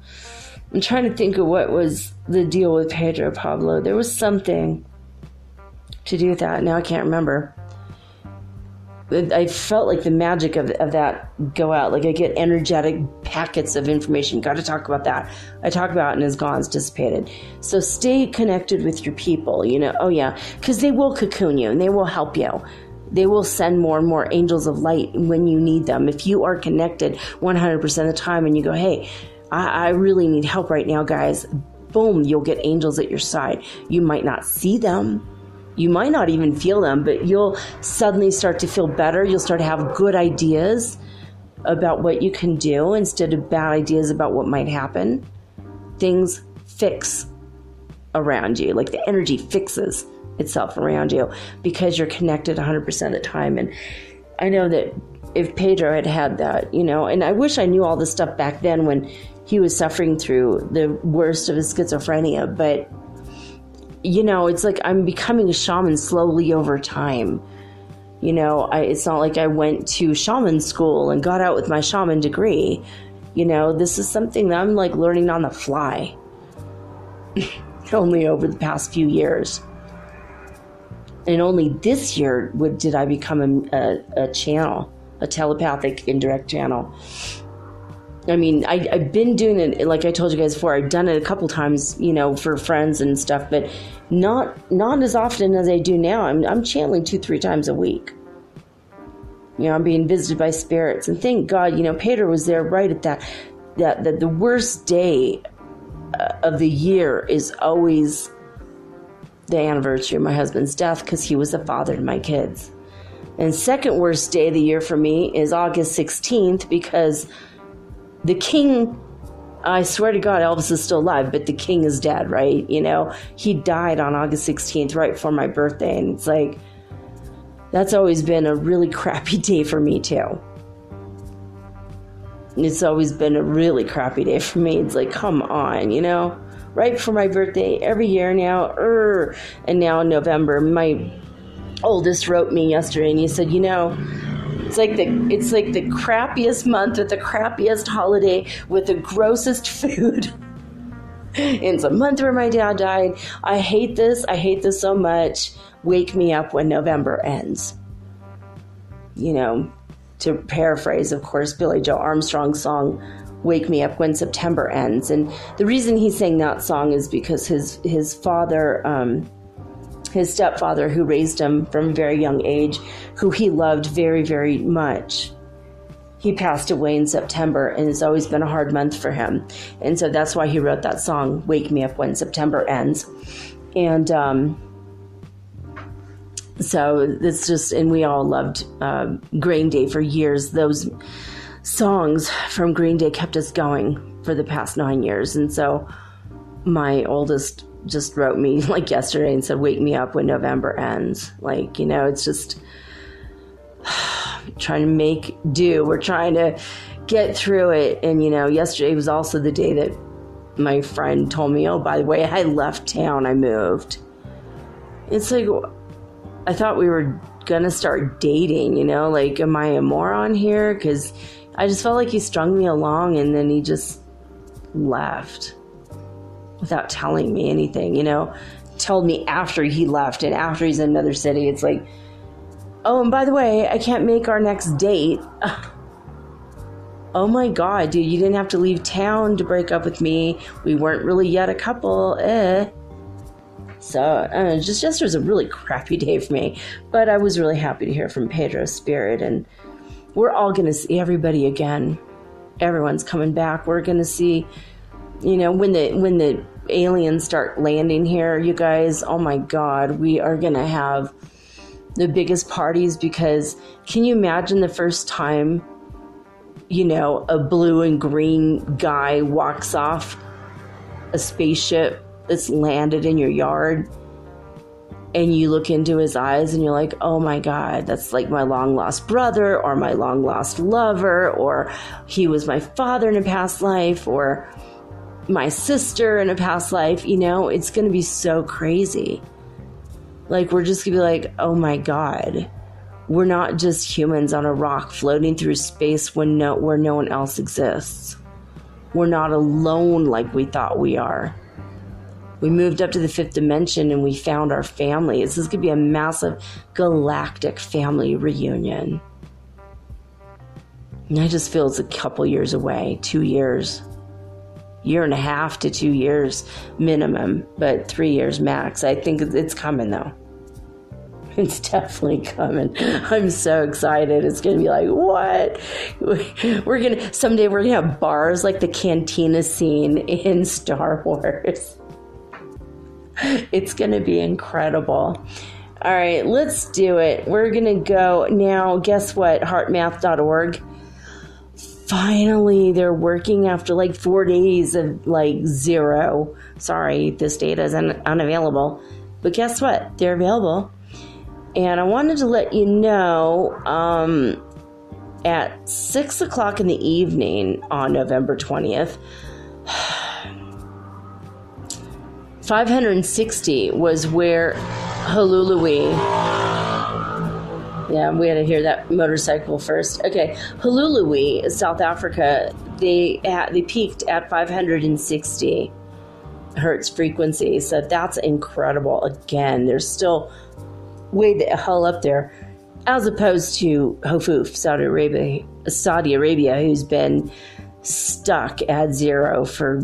Speaker 1: I'm trying to think of what was the deal with Pedro Pablo. There was something to do with that. Now I can't remember. I felt like the magic of that go out. Like I get energetic packets of information. Got to talk about that. I talk about it and it's gone. It's dissipated. So stay connected with your people. Oh yeah, because they will cocoon you and they will help you. They will send more and more angels of light when you need them. If you are connected 100% of the time and you go, hey, I really need help right now, guys. Boom, you'll get angels at your side. You might not see them. You might not even feel them, but you'll suddenly start to feel better. You'll start to have good ideas about what you can do instead of bad ideas about what might happen. Things fix around you. Like the energy fixes itself around you because you're connected 100% of the time. And I know that if Pedro had that, and I wish I knew all this stuff back then when he was suffering through the worst of his schizophrenia, but it's like I'm becoming a shaman slowly over time. It's not like I went to shaman school and got out with my shaman degree. This is something that I'm like learning on the fly. Only over the past few years. And only this year did I become a channel, a telepathic indirect channel. I mean, I've been doing it, like I told you guys before, I've done it a couple times, for friends and stuff, but not as often as I do now. I'm channeling 2-3 times a week. I'm being visited by spirits. And thank God, Pedro was there right at that the worst day of the year is always the anniversary of my husband's death because he was the father to my kids. And second worst day of the year for me is August 16th because the king, I swear to God, Elvis is still alive, but the king is dead, right? He died on August 16th right before my birthday. And it's like, that's always been a really crappy day for me too. It's always been a really crappy day for me. It's like, come on, right before my birthday every year now, and now in November, my oldest wrote me yesterday, and he said, it's like the crappiest month with the crappiest holiday with the grossest food. It's a month where my dad died. I hate this so much. Wake me up when November ends. To paraphrase, of course, Billy Joe Armstrong's song, Wake Me Up When September Ends. And the reason he sang that song is because his father, his stepfather, who raised him from a very young age, who he loved very, very much, he passed away in September, and it's always been a hard month for him. And so that's why he wrote that song, Wake Me Up When September Ends. And so it's just, and we all loved Green Day for years. Those songs from Green Day kept us going for the past 9 years. And so my oldest just wrote me like yesterday and said, wake me up when November ends. It's just trying to make do. We're trying to get through it. And, yesterday was also the day that my friend told me, oh, by the way, I left town. I moved. It's like, I thought we were going to start dating, am I a moron here? Because I just felt like he strung me along, and then he just left without telling me anything, told me after he left and after he's in another city. It's like, oh, and by the way, I can't make our next date. Oh my God, dude, you didn't have to leave town to break up with me. We weren't really yet a couple. So, just yesterday's a really crappy day for me. But I was really happy to hear from Pedro's spirit. And we're all going to see everybody again. Everyone's coming back. We're going to see, when the aliens start landing here, you guys, oh my God, we are going to have the biggest parties. Because can you imagine the first time, a blue and green guy walks off a spaceship that's landed in your yard, and you look into his eyes and you're like, oh my God, that's like my long lost brother or my long lost lover, or he was my father in a past life, or my sister in a past life. It's going to be so crazy. We're just going to be like, oh my God, we're not just humans on a rock floating through space where no one else exists. We're not alone like we thought we are. We moved up to the 5th dimension and we found our family. This is going to be a massive galactic family reunion. And I just feel it's a couple years away, 2 years. 1.5 to 2 years minimum, but 3 years max. I think it's coming though. It's definitely coming. I'm so excited. It's going to be like, what? Someday we're going to have bars like the cantina scene in Star Wars. It's going to be incredible. All right, let's do it. We're going to go now. Guess what? Heartmath.org. Finally, they're working after 4 days of zero. Sorry, this data is unavailable. But guess what? They're available. And I wanted to let you know at 6 o'clock in the evening on November 20th, 560 was where Hulului. Yeah, we had to hear that motorcycle first. Okay, Hulului, South Africa, they peaked at 560 Hertz frequency. So that's incredible. Again, there's still way the hell up there, as opposed to Hofuf, Saudi Arabia, who's been stuck at zero for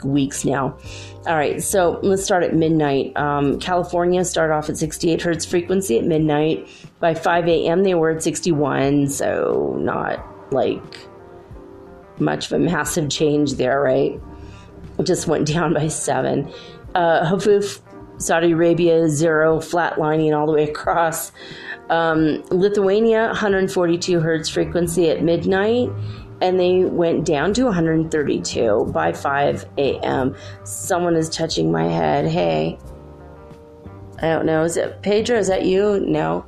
Speaker 1: weeks now. All right, so let's start at midnight. California started off at 68 Hertz frequency at midnight. By 5 a.m. they were at 61, so not much of a massive change there, right? It just went down by 7. Hofuf, Saudi Arabia, 0, flatlining all the way across. Lithuania, 142 Hertz frequency at midnight, and they went down to 132 by 5 a.m. Someone is touching my head. Hey. I don't know. Is it Pedro? Is that you? No.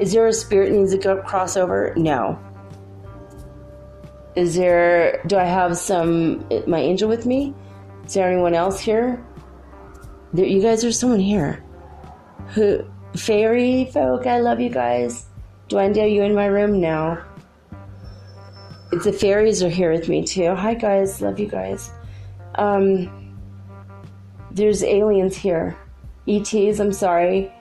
Speaker 1: Is there a spirit that needs to go cross over? No. Do I have my angel with me? Is there anyone else here? You guys, there's someone here. Who? Fairy folk, I love you guys. Duende, are you in my room now? The fairies are here with me too. Hi guys, love you guys. There's aliens here. ETs, I'm sorry.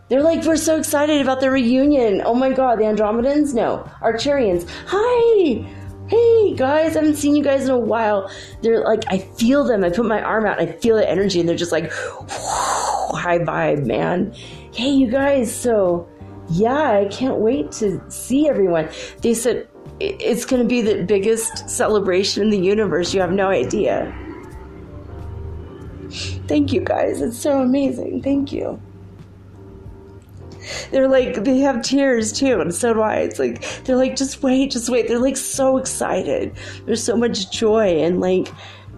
Speaker 1: They're like, we're so excited about the reunion. Oh my god, the Andromedans? No, Arcturians. Hi! Hey guys, I haven't seen you guys in a while. They're like, I feel them. I put my arm out, I feel the energy, and they're just like, whoo, high vibe, man. Hey you guys, so yeah, I can't wait to see everyone. They said it's going to be the biggest celebration in the universe. You have no idea. Thank you guys. It's so amazing. Thank you. They're like, they have tears too, and so do I. It's like, they're like, just wait. They're like so excited. There's so much joy and like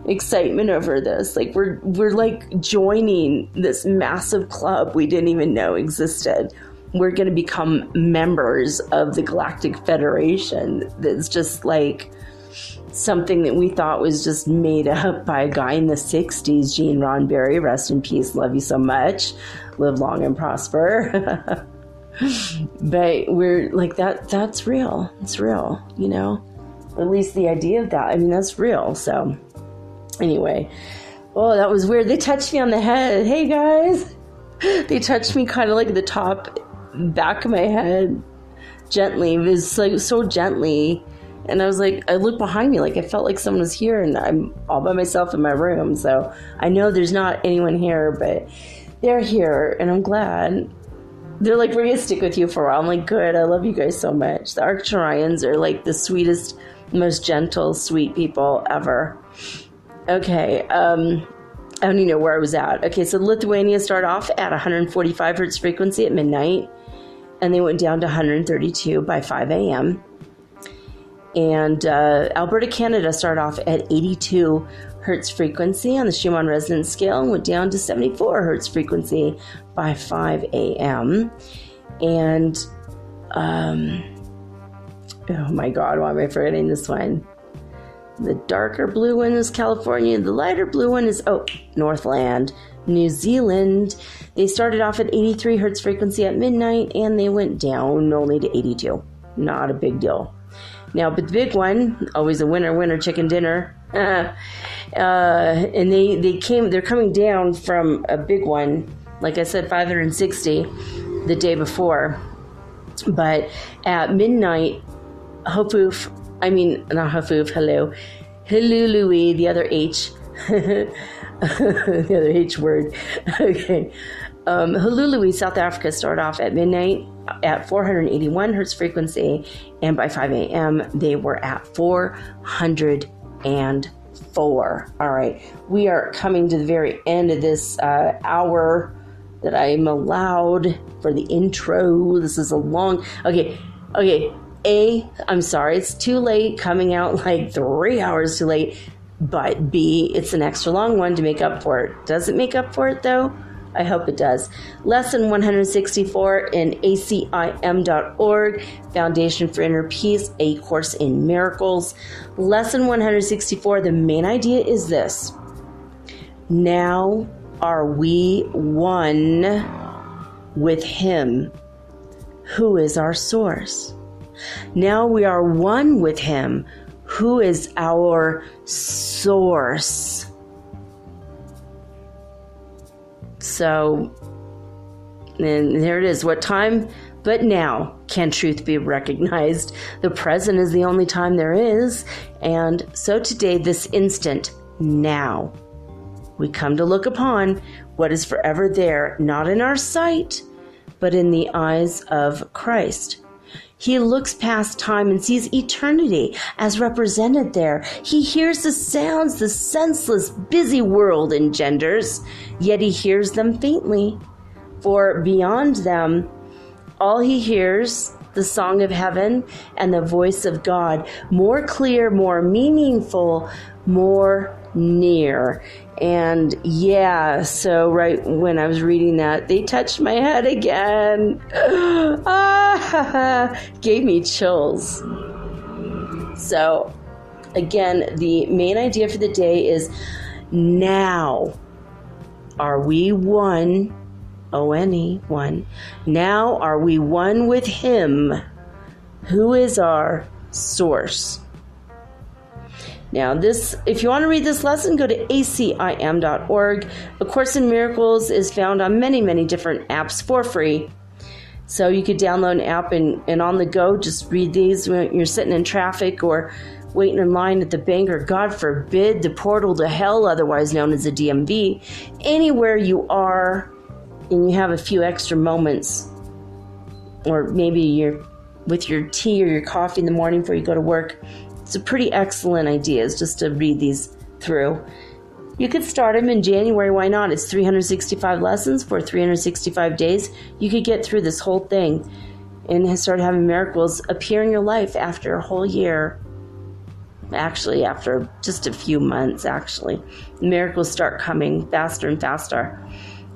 Speaker 1: excitement over this. Like we're like joining this massive club we didn't even know existed. We're going to become members of the Galactic Federation. That's just like something that we thought was just made up by a guy in the 60s, Gene Roddenberry. Rest in peace. Love you so much. Live long and prosper. But we're like, that's real. It's real, you know? At least the idea of that. I mean, that's real. So anyway. Oh, that was weird. They touched me on the head. Hey, guys. They touched me kind of like the top back of my head gently. It was like so gently. And I was like, I looked behind me, like I felt like someone was here, and I'm all by myself in my room. So I know there's not anyone here, but they're here, and I'm glad. They're like, we're going to stick with you for a while. I'm like, good. I love you guys so much. The Arcturians are like the sweetest, most gentle, sweet people ever. Okay. I don't even know where I was at. Okay. So Lithuania started off at 145 Hertz frequency at midnight, and they went down to 132 by 5 a.m. And Alberta, Canada started off at 82 Hertz frequency on the Schumann Resonance scale and went down to 74 Hertz frequency by 5 a.m. And, oh my God, why am I forgetting this one? The darker blue one is California. The lighter blue one is, Northland, New Zealand. They started off at 83 Hertz frequency at midnight, and they went down only to 82. Not a big deal. Now, but the big one, always a winner, chicken dinner. And they're coming down from a big one, like I said, 560 the day before. But at midnight, Hulului, the other H, the other H word. Okay. Hulului, South Africa started off at midnight at 481 Hertz frequency, and by 5 a.m. they were at 404. All right, we are coming to the very end of this hour that I'm allowed for the intro. This is a long, okay. I'm sorry, it's too late, coming out like 3 hours too late, but B, it's an extra long one to make up for it. Does it make up for it though? I hope it does. Lesson 164 in acim.org, Foundation for Inner Peace, A Course in Miracles. Lesson 164, the main idea is this. Now are we one with Him, who is our source. Now we are one with Him, who is our source. So, and there it is. What time but now can truth be recognized? The present is the only time there is. And so today, this instant, now, we come to look upon what is forever there, not in our sight, but in the eyes of Christ. He looks past time and sees eternity as represented there. He hears the sounds the senseless, busy world engenders, yet he hears them faintly. For beyond them, all he hears, the song of heaven and the voice of God, more clear, more meaningful, more near. And yeah, so right when I was reading that, they touched my head again. Gave me chills. So again, the main idea for the day is, now are we one O-N-E, one. Now are we one with him, who is our source. Now this, if you want to read this lesson, go to acim.org. A Course in Miracles is found on many, many different apps for free. So you could download an app and on the go, just read these when you're sitting in traffic or waiting in line at the bank, or God forbid, the portal to hell, otherwise known as a DMV. Anywhere you are and you have a few extra moments, or maybe you're with your tea or your coffee in the morning before you go to work, it's a pretty excellent idea is just to read these through. You could start them in January, why not? It's 365 lessons for 365 days. You could get through this whole thing and start having miracles appear in your life after a whole year. Actually, after just a few months, actually. Miracles start coming faster and faster.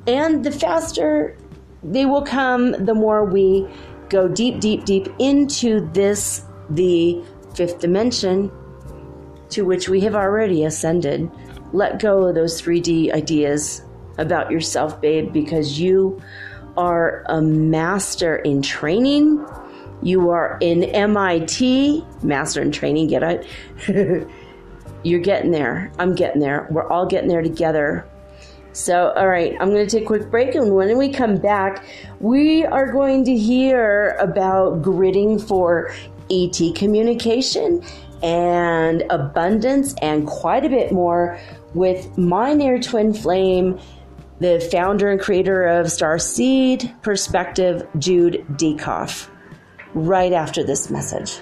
Speaker 1: And the faster they will come, the more we go deep, deep, deep into this, the fifth dimension, to which we have already ascended. Let go of those 3D ideas about yourself, babe, because you are a master in training. You are in MIT, master in training, get it? You're getting there. I'm getting there. We're all getting there together. So, all right, I'm going to take a quick break, and when we come back, we are going to hear about gridding for ET communication and abundance and quite a bit more with my near twin flame, the founder and creator of Starseed Perspective, Jude DeCoff, right after this message.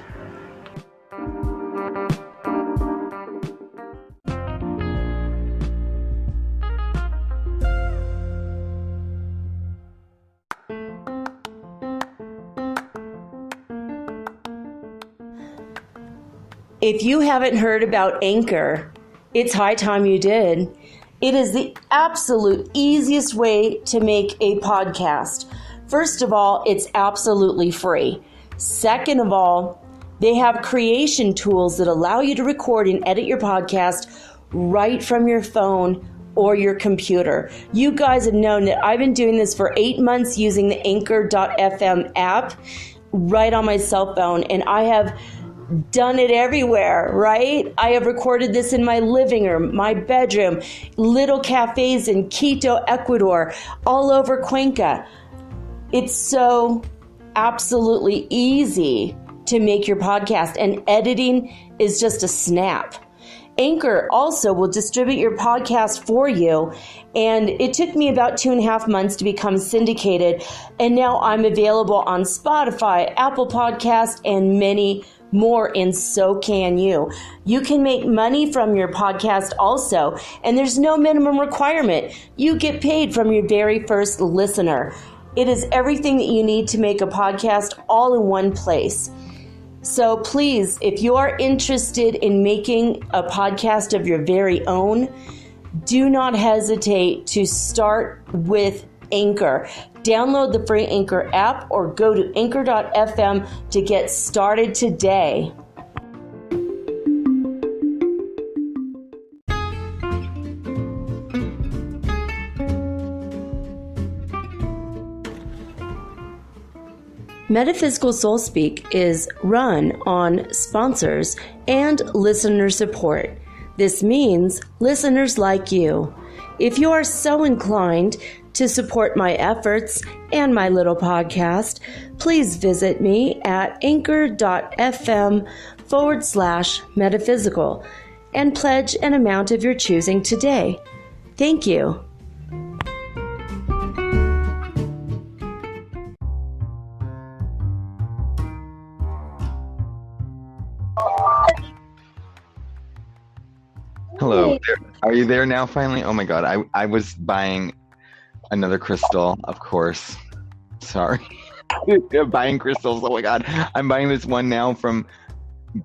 Speaker 1: If you haven't heard about Anchor, it's high time you did. It is the absolute easiest way to make a podcast. First of all, it's absolutely free. Second of all, they have creation tools that allow you to record and edit your podcast right from your phone or your computer. You guys have known that I've been doing this for 8 months using the Anchor.fm app right on my cell phone, and I have done it everywhere, right? I have recorded this in my living room, my bedroom, little cafes in Quito, Ecuador, all over Cuenca. It's so absolutely easy to make your podcast, and editing is just a snap. Anchor also will distribute your podcast for you, and it took me about 2.5 months to become syndicated, and now I'm available on Spotify, Apple Podcast, and many more, and so can you. You can make money from your podcast also, and there's no minimum requirement. You get paid from your very first listener. It is everything that you need to make a podcast all in one place. So please, if you are interested in making a podcast of your very own, do not hesitate to start with Anchor. Download the free Anchor app or go to anchor.fm to get started today. Metaphysical Soul Speak is run on sponsors and listener support. This means listeners like you. If you are so inclined to support my efforts and my little podcast, please visit me at anchor.fm/metaphysical and pledge an amount of your choosing today. Thank you.
Speaker 2: Hello. Are you there now finally? Oh my God. I was buying another crystal, of course. Sorry. Buying crystals. Oh my God. I'm buying this one now from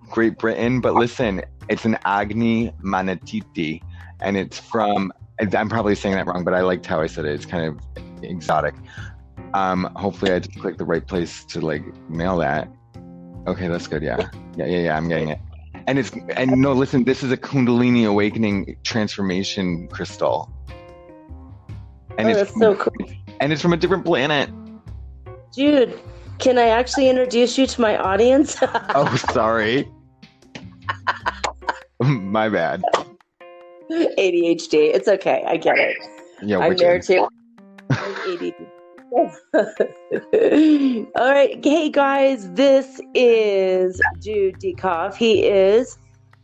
Speaker 2: Great Britain. But listen, it's an Agni Manatiti. And it's from, I'm probably saying that wrong, but I liked how I said it. It's kind of exotic. Hopefully I just clicked the right place to like mail that. Okay, that's good. Yeah. I'm getting it. And no, listen, this is a Kundalini awakening transformation crystal. And
Speaker 1: that's so cool.
Speaker 2: And it's from a different planet.
Speaker 1: Jude, can I actually introduce you to my audience?
Speaker 2: Oh, sorry. My bad.
Speaker 1: ADHD. It's okay. I get it.
Speaker 2: Yeah,
Speaker 1: I'm there too. All right. Hey, guys. This is Jude DeCoff. He is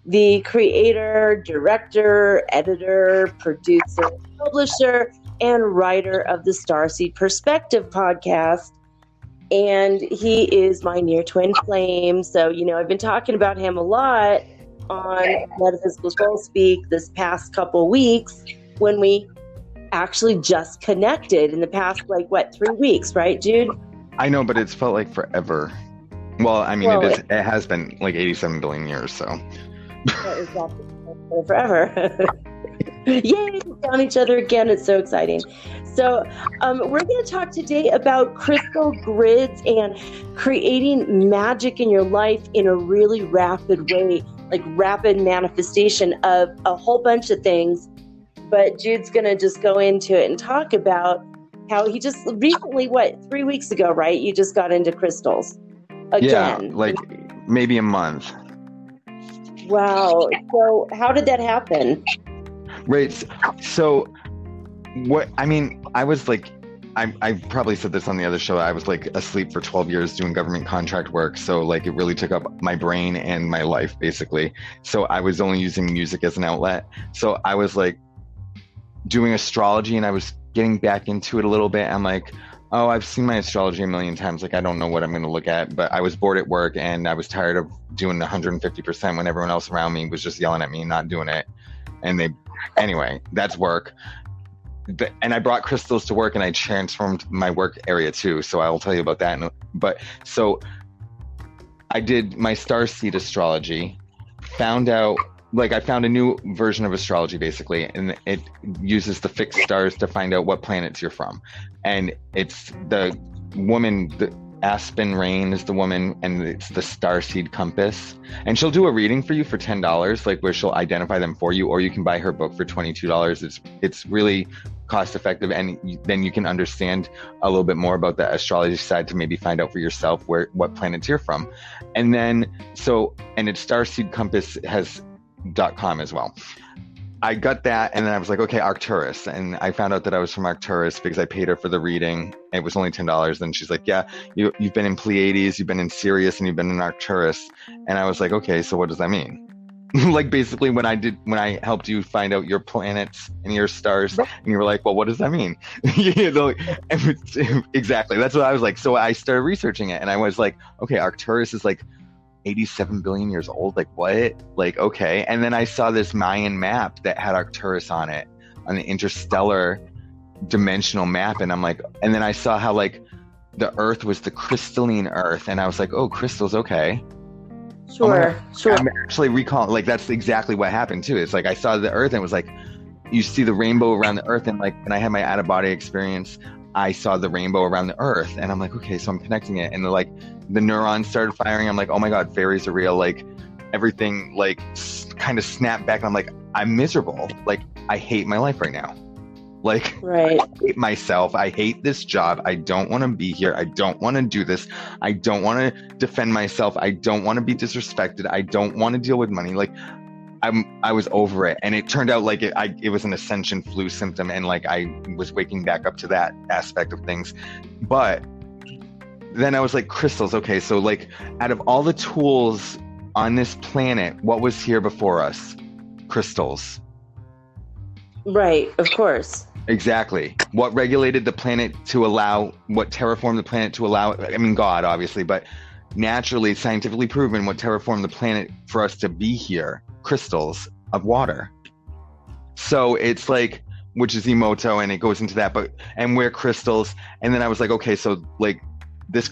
Speaker 1: the creator, director, editor, producer, publisher, and writer of the Starseed Perspective podcast. And he is my near twin flame. So, I've been talking about him a lot on Metaphysical Soul Speak this past couple weeks when we actually just connected in the past, 3 weeks, right, Jude?
Speaker 2: I know, but it's felt like forever. Well, I mean, it has been like 87 billion years, so.
Speaker 1: Exactly. Forever. Yay, we found each other again. It's so exciting. So we're going to talk today about crystal grids and creating magic in your life in a really rapid way, like rapid manifestation of a whole bunch of things. But Jude's going to just go into it and talk about how he just recently, 3 weeks ago, right? You just got into crystals again.
Speaker 2: Yeah, like maybe a month.
Speaker 1: Wow. So how did that happen?
Speaker 2: Right. So what, I mean, I was like, I probably said this on the other show. I was like asleep for 12 years doing government contract work. So like it really took up my brain and my life basically. So I was only using music as an outlet. So I was like doing astrology and I was getting back into it a little bit. I'm like, oh, I've seen my astrology a million times. Like, I don't know what I'm going to look at, but I was bored at work and I was tired of doing 150% when everyone else around me was just yelling at me and not doing it. And anyway, that's work. And I brought crystals to work and I transformed my work area too. So I'll tell you about that. But so I did my starseed astrology, found out, like I found a new version of astrology basically, and it uses the fixed stars to find out what planets you're from. And it's the woman, the Aspen Rain is the woman, and it's the Starseed Compass. And she'll do a reading for you for $10, like where she'll identify them for you, or you can buy her book for $22. It's really cost effective, and then you can understand a little bit more about the astrology side to maybe find out for yourself what planets you're from. And then and it's Starseed Compass has .com as well. I got that, and then I was like, okay, Arcturus. And I found out that I was from Arcturus because I paid her for the reading. It was only $10. And she's like, yeah, you've been in Pleiades, you've been in Sirius, and you've been in Arcturus. And I was like, okay, so what does that mean? Like basically when I helped you find out your planets and your stars, and you were like, well, what does that mean? Exactly. That's what I was like. So I started researching it, and I was like, okay, Arcturus is like 87 billion years old. Like what? Like, okay. And then I saw this Mayan map that had Arcturus on it, on the interstellar dimensional map. And I'm like, and then I saw how like the Earth was the crystalline Earth. And I was like, oh, crystals. Okay.
Speaker 1: Sure.
Speaker 2: I'm actually recalling, like, that's exactly what happened too. It's like, I saw the Earth and it was like, you see the rainbow around the Earth. And like, when I had my out of body experience, I saw the rainbow around the Earth, and I'm like, okay, so I'm connecting it. And the neurons started firing. I'm like, oh my God, fairies are real. Like everything like kind of snapped back. And I'm like, I'm miserable. Like I hate my life right now. Like
Speaker 1: right.
Speaker 2: I hate myself. I hate this job. I don't want to be here. I don't want to do this. I don't want to defend myself. I don't want to be disrespected. I don't want to deal with money. Like I was over it. And it turned out like it was an ascension flu symptom. And like I was waking back up to that aspect of things. But then I was like, crystals. Okay, so like out of all the tools on this planet, what was here before us? Crystals.
Speaker 1: Right, of course.
Speaker 2: Exactly. What regulated the planet to allow, what terraformed the planet to allow, I mean, God, obviously, but naturally, scientifically proven what terraformed the planet for us to be here, crystals of water. So it's like, which is Emoto, and it goes into that, and we're crystals. And then I was like, okay, so like, this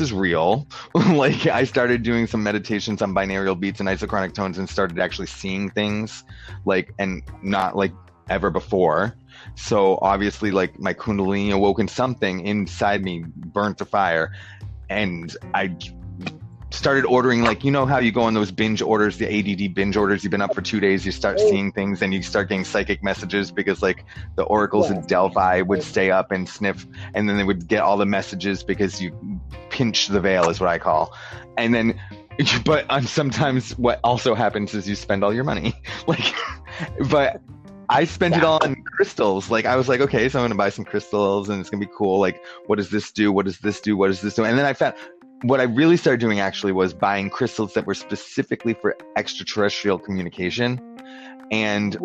Speaker 2: is real. Like I started doing some meditations on binaural beats and isochronic tones and started actually seeing things like, and not like ever before. So obviously like my Kundalini awoke and something inside me burnt the fire, and I started ordering, like, you know how you go on those binge orders, the ADD binge orders, you've been up for 2 days, you start seeing things and you start getting psychic messages because like the oracles in Delphi would stay up and sniff, and then they would get all the messages because you pinch the veil is what I call. And then, but sometimes what also happens is you spend all your money. Like, but I spent it all on crystals. Like, I was like, okay, so I'm going to buy some crystals and it's going to be cool. Like, what does this do? What does this do? What does this do? And then I found what I really started doing actually was buying crystals that were specifically for extraterrestrial communication. And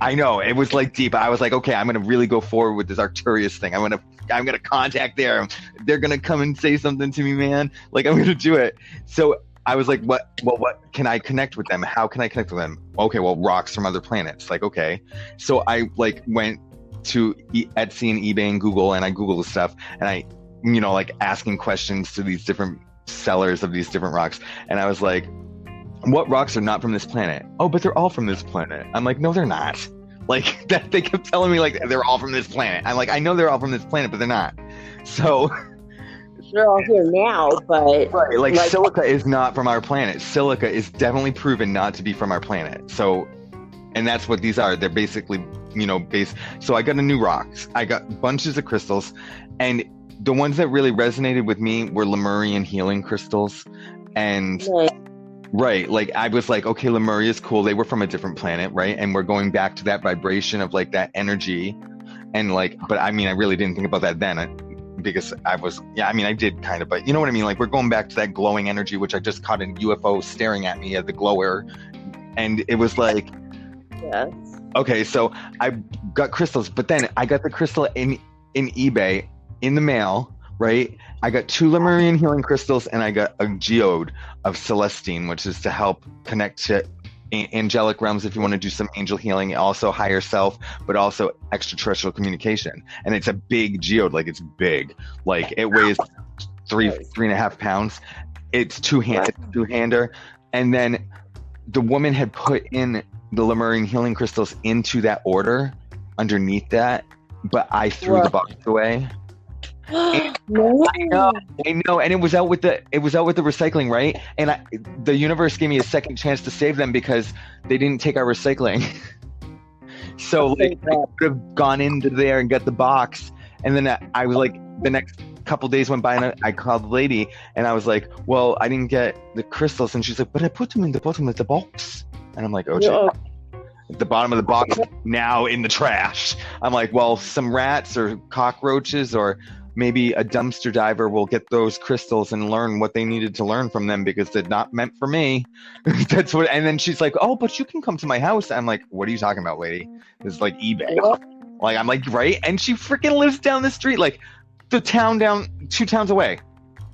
Speaker 2: I know, it was like deep. I was like, okay, I'm going to really go forward with this Arcturus thing. I'm going to contact them. They're going to come and say something to me, man. Like, I'm going to do it. So I was like, what can I connect with them? How can I connect with them? Okay, well, rocks from other planets. Like, okay. So I like went to Etsy and eBay and Google, and I Googled stuff, and I, you know, like asking questions to these different sellers of these different rocks. And I was like, what rocks are not from this planet? Oh, but they're all from this planet. I'm like, no, they're not. Like, that they kept telling me like they're all from this planet. I'm like, I know they're all from this planet, but they're not. So
Speaker 1: they're all here now, but
Speaker 2: right, like silica is not from our planet. Silica is definitely proven not to be from our planet. So, and that's what these are. They're basically, you know, so I got a new rocks. I got bunches of crystals, and the ones that really resonated with me were Lemurian healing crystals. And right, like I was like, okay, Lemuria is cool. They were from a different planet, right? And we're going back to that vibration of like that energy. And like, but I mean, I really didn't think about that then because I was, I mean, I did kind of, but you know what I mean? Like, we're going back to that glowing energy, which I just caught a UFO staring at me at the glower. And it was like,
Speaker 1: yes.
Speaker 2: Okay, so I got crystals, but then I got the crystal in eBay in the mail, right? I got 2 Lemurian healing crystals, and I got a geode of Celestine, which is to help connect to angelic realms if you want to do some angel healing, also higher self, but also extraterrestrial communication. And it's a big geode, like it's big, like it weighs 3.5 pounds. It's two-hander. And then the woman had put in the Lemurian healing crystals into that order underneath that, but I threw the box away. I know, and it was out with the recycling, right? And the universe gave me a second chance to save them because they didn't take our recycling. So like, I could have gone into there and got the box, and then I was like, the next couple days went by, and I called the lady, and I was like, well, I didn't get the crystals, and she's like, but I put them in the bottom of the box, and I'm like, oh, at the bottom of the box, now in the trash. I'm like, well, some rats or cockroaches or maybe a dumpster diver will get those crystals and learn what they needed to learn from them because they're not meant for me. That's what. And then she's like, oh, but you can come to my house. I'm like, what are you talking about, lady? It's like eBay. Like, I'm like, right? And she freaking lives down the street, like the town down 2 towns away.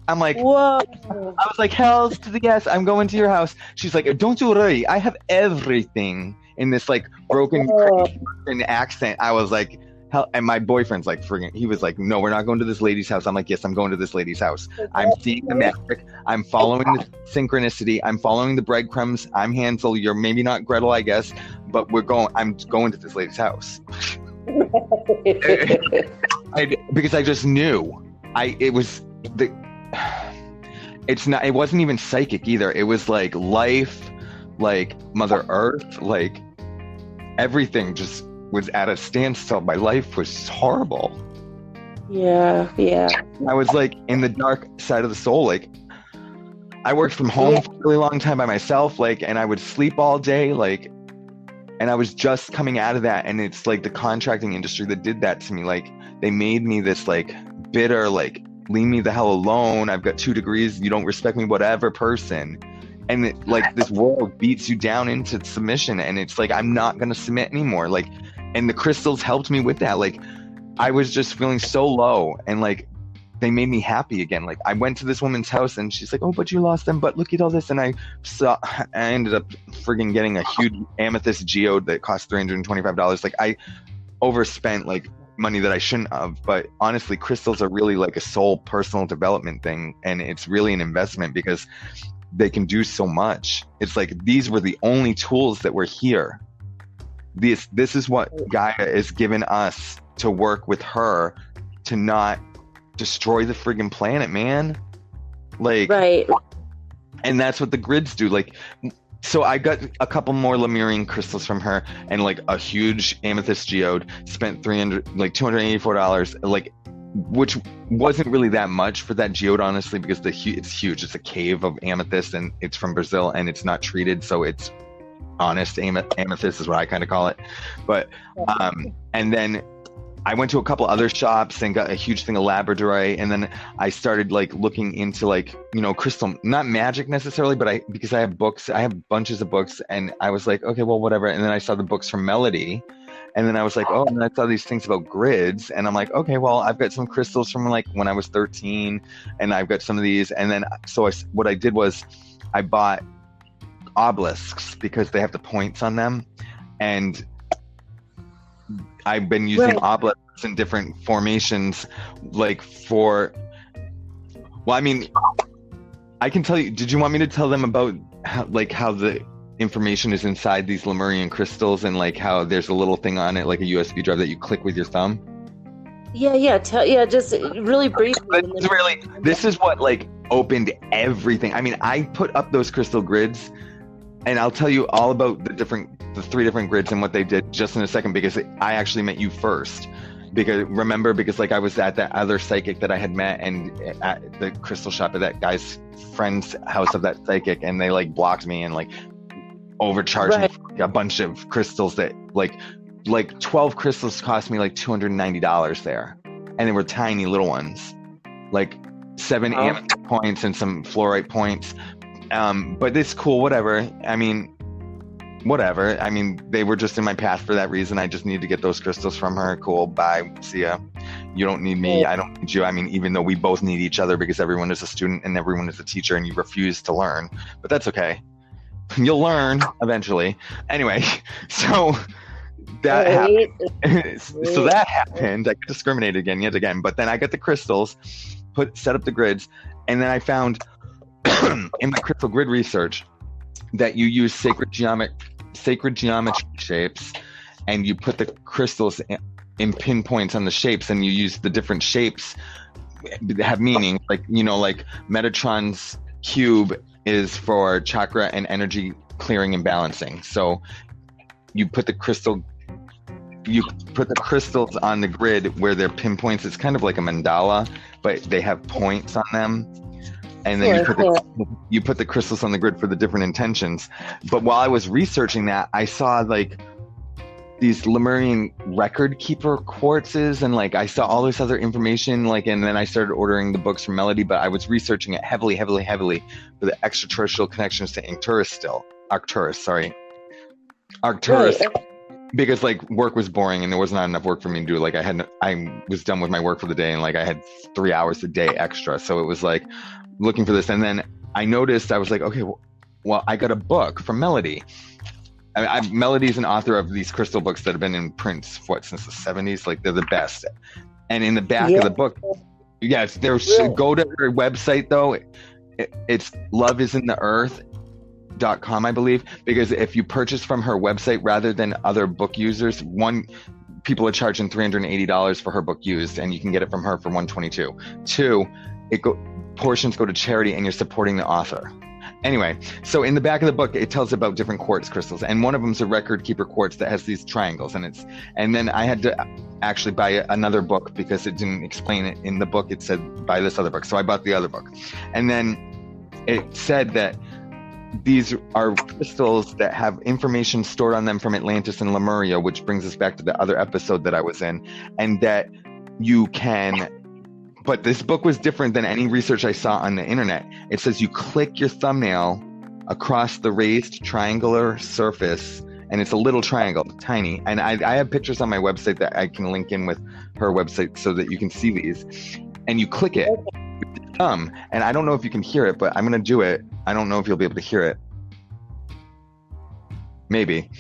Speaker 2: I'm like, whoa. I was like, hells to the yes, I'm going to your house. She's like, don't you worry, I have everything, in this like broken accent. I was like, hell, and my boyfriend's like, friggin', he was like, no, we're not going to this lady's house. I'm like, yes, I'm going to this lady's house. I'm seeing the magic. I'm following the synchronicity. I'm following the breadcrumbs. I'm Hansel. You're maybe not Gretel, I guess, but I'm going to this lady's house. Because I just knew. It wasn't even psychic either. It was like life, like Mother Earth, like everything just was at a standstill. My life was horrible.
Speaker 1: Yeah.
Speaker 2: I was like in the dark side of the soul. Like, I worked from home for a really long time by myself, like, and I would sleep all day, like, and I was just coming out of that. And it's like the contracting industry that did that to me. Like, they made me this like bitter, like, leave me the hell alone. I've got 2 degrees. You don't respect me, whatever person. And like, this world beats you down into submission. And it's like, I'm not going to submit anymore. Like, and the crystals helped me with that. Like, I was just feeling so low, and like, they made me happy again. Like, I went to this woman's house and she's like, oh, but you lost them, but look at all this. And I ended up friggin' getting a huge amethyst geode that cost $325. Like, I overspent like money that I shouldn't have. But honestly, crystals are really like a soul personal development thing. And it's really an investment because they can do so much. It's like, these were the only tools that were here. This is what Gaia is giving us to work with her to not destroy the friggin' planet, man. Like,
Speaker 1: right.
Speaker 2: And that's what the grids do. Like, so I got a couple more Lemurian crystals from her, and like a huge amethyst geode. Spent $284, like, which wasn't really that much for that geode, honestly, because it's huge. It's a cave of amethyst, and it's from Brazil, and it's not treated, so it's honest amethyst is what I kind of call it. But and then I went to a couple other shops and got a huge thing of labradorite, and then I started like looking into like, you know, crystal, not magic necessarily, but because I have books, I have bunches of books, and I was like, okay, well, whatever. And then I saw the books from Melody, and then I was like, oh, and I saw these things about grids, and I'm like, okay, well, I've got some crystals from like when I was 13, and I've got some of these, and then what I did was I bought obelisks because they have the points on them, and I've been using obelisks in different formations, like well, I mean, I can tell you, did you want me to tell them about how the information is inside these Lemurian crystals, and like how there's a little thing on it, like a USB drive that you click with your thumb?
Speaker 1: Just really briefly.
Speaker 2: This is what like opened everything. I mean, I put up those crystal grids, and I'll tell you all about the 3 different grids and what they did just in a second, because I actually met you first. Because like I was at that other psychic that I had met, and at the crystal shop at that guy's friend's house of that psychic, and they like blocked me and like overcharged me for a bunch of crystals that like 12 crystals cost me like $290 there, and they were tiny little ones, like 7 amethyst points and some fluorite points. But it's cool, whatever. I mean, they were just in my path for that reason. I just needed to get those crystals from her. Cool, bye, see ya. You don't need me, I don't need you. I mean, even though we both need each other, because everyone is a student and everyone is a teacher, and you refuse to learn, but that's okay. You'll learn eventually. Anyway, so that happened. So that happened. I discriminated again, but then I got the crystals, set up the grids, and then I found in my crystal grid research that you use sacred geometry shapes, and you put the crystals in pinpoints on the shapes, and you use the different shapes that have meaning. Like, you know, like Metatron's cube is for chakra and energy clearing and balancing. So you put the crystals on the grid where they're pinpoints. It's kind of like a mandala, but they have points on them. And then you put the crystals on the grid for the different intentions. But while I was researching that, I saw like these Lemurian record keeper quartzes, and like I saw all this other information, like, and then I started ordering the books from Melody, but I was researching it heavily for the extraterrestrial connections to Arcturus, because like work was boring and there was not enough work for me to do. Like I was done with my work for the day, and like I had 3 hours a day extra. So it was like looking for this. And then I noticed, I was like, okay, well, I got a book from Melody. Melody's an author of these crystal books that have been in print since the 70s. Like, they're the best. And in the back of the book, go to her website though. It's loveisintheearth.com, I believe, because if you purchase from her website rather than other book users, people are charging $380 for her book used, and you can get it from her for $122. 2, portions go to charity, and you're supporting the author. Anyway, so in the back of the book, it tells about different quartz crystals, and one of them is a record keeper quartz that has these triangles, and then I had to actually buy another book because it didn't explain it in the book. It said buy this other book, so I bought the other book, and then it said that these are crystals that have information stored on them from Atlantis and Lemuria, which brings us back to the other episode that I was in, and that you can. But this book was different than any research I saw on the internet. It says you click your thumbnail across the raised triangular surface, and it's a little triangle, tiny. And I have pictures on my website that I can link in with her website so that you can see these. And you click it with your thumb. And I don't know if you can hear it, but I'm going to do it. I don't know if you'll be able to hear it. Maybe.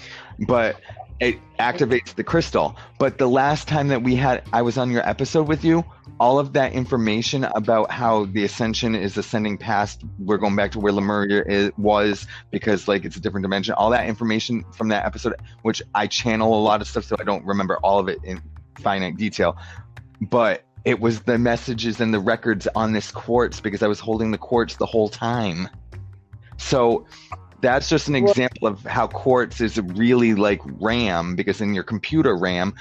Speaker 2: But it activates the crystal. But the last time that I was on your episode with you, all of that information about how the ascension is ascending past, we're going back to where Lemuria was, because like it's a different dimension. All that information from that episode, which I channel a lot of stuff, so I don't remember all of it in finite detail, but it was the messages and the records on this quartz, because I was holding the quartz the whole time. So that's just an example of how quartz is really like RAM, because in your computer RAM,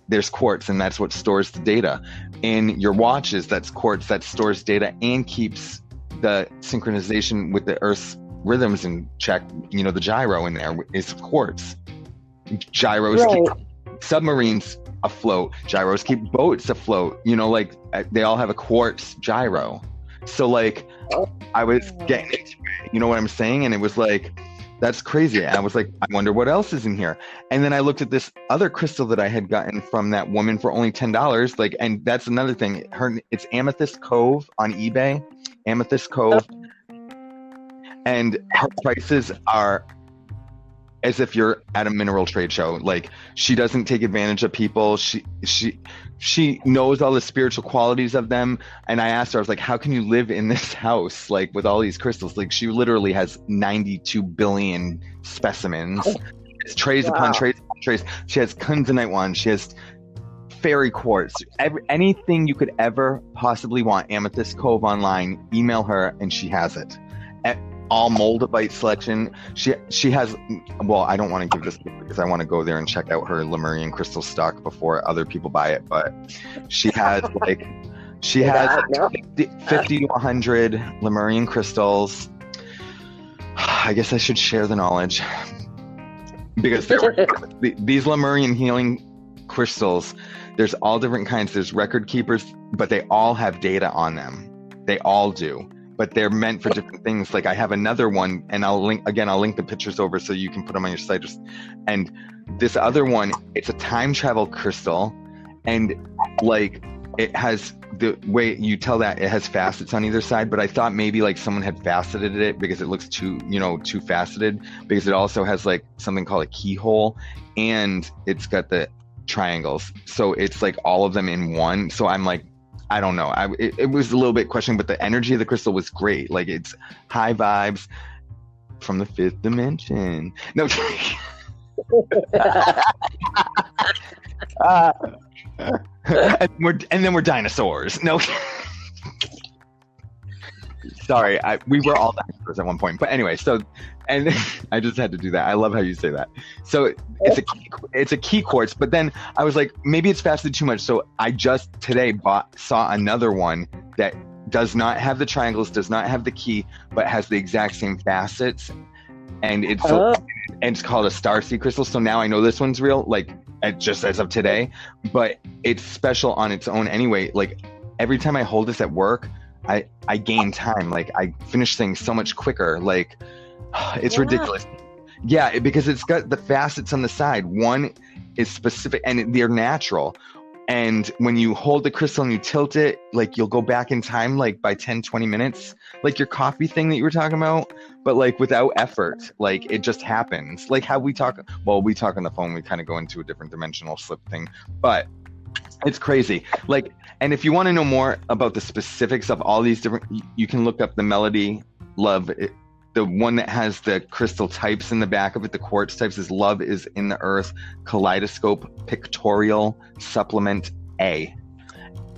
Speaker 2: there's quartz, and that's what stores the data. In your watches, that's quartz that stores data and keeps the synchronization with the Earth's rhythms in check. You know, the gyro in there is quartz. Gyros keep submarines afloat. Gyros keep boats afloat. You know, like they all have a quartz gyro. So like I was getting into it, you know what I'm saying? And it was like, that's crazy. I was like, I wonder what else is in here. And then I looked at this other crystal that I had gotten from that woman for only $10. Like, and that's another thing. It's Amethyst Cove on eBay. Amethyst Cove. And her prices are as if you're at a mineral trade show. Like, she doesn't take advantage of people. She knows all the spiritual qualities of them. And I asked her, I was like, how can you live in this house, like, with all these crystals? Like, she literally has 92 billion specimens. It's trays upon trays upon trays. She has kunzite ones. She has fairy quartz. Anything you could ever possibly want. Amethyst Cove online. Email her, and she has it. All moldavite selection. She has, well, I don't want to give this because I want to go there and check out her Lemurian crystal stock before other people buy it, but she has 50 to 100 Lemurian crystals. I guess I should share the knowledge, because these Lemurian healing crystals, there's all different kinds. There's record keepers, but they all have data on them. They all do. But they're meant for different things. Like, I have another one, and I'll link the pictures over so you can put them on your site. And this other one, it's a time travel crystal, and like, it has, the way you tell that, it has facets on either side. But I thought maybe like someone had faceted it because it looks too faceted, because it also has like something called a keyhole, and it's got the triangles. So it's like all of them in one. So I'm like, I don't know. It was a little bit questioning, but the energy of the crystal was great. Like, it's high vibes from the fifth dimension. No. And then we're dinosaurs. No. Sorry, we were all dinosaurs at one point. But anyway, and I just had to do that. I love how you say that. So it's a key quartz, but then I was like, maybe it's faceted too much. So I just today saw another one that does not have the triangles, does not have the key, but has the exact same facets. And it's called a starseed crystal. So now I know this one's real, like, just as of today, but it's special on its own anyway. Like, every time I hold this at work, I gain time. Like, I finish things so much quicker. Like, it's ridiculous. Yeah, because it's got the facets on the side. One is specific, and they're natural. And when you hold the crystal and you tilt it, like, you'll go back in time, like, by 10, 20 minutes, like your coffee thing that you were talking about, but like without effort. Like, it just happens. Like how we talk on the phone, we kind of go into a different dimensional slip thing, but it's crazy. Like, and if you want to know more about the specifics of all these different, you can look up the Melody Love. The one that has the crystal types in the back of it, the quartz types, is Love is in the Earth Kaleidoscope Pictorial Supplement A.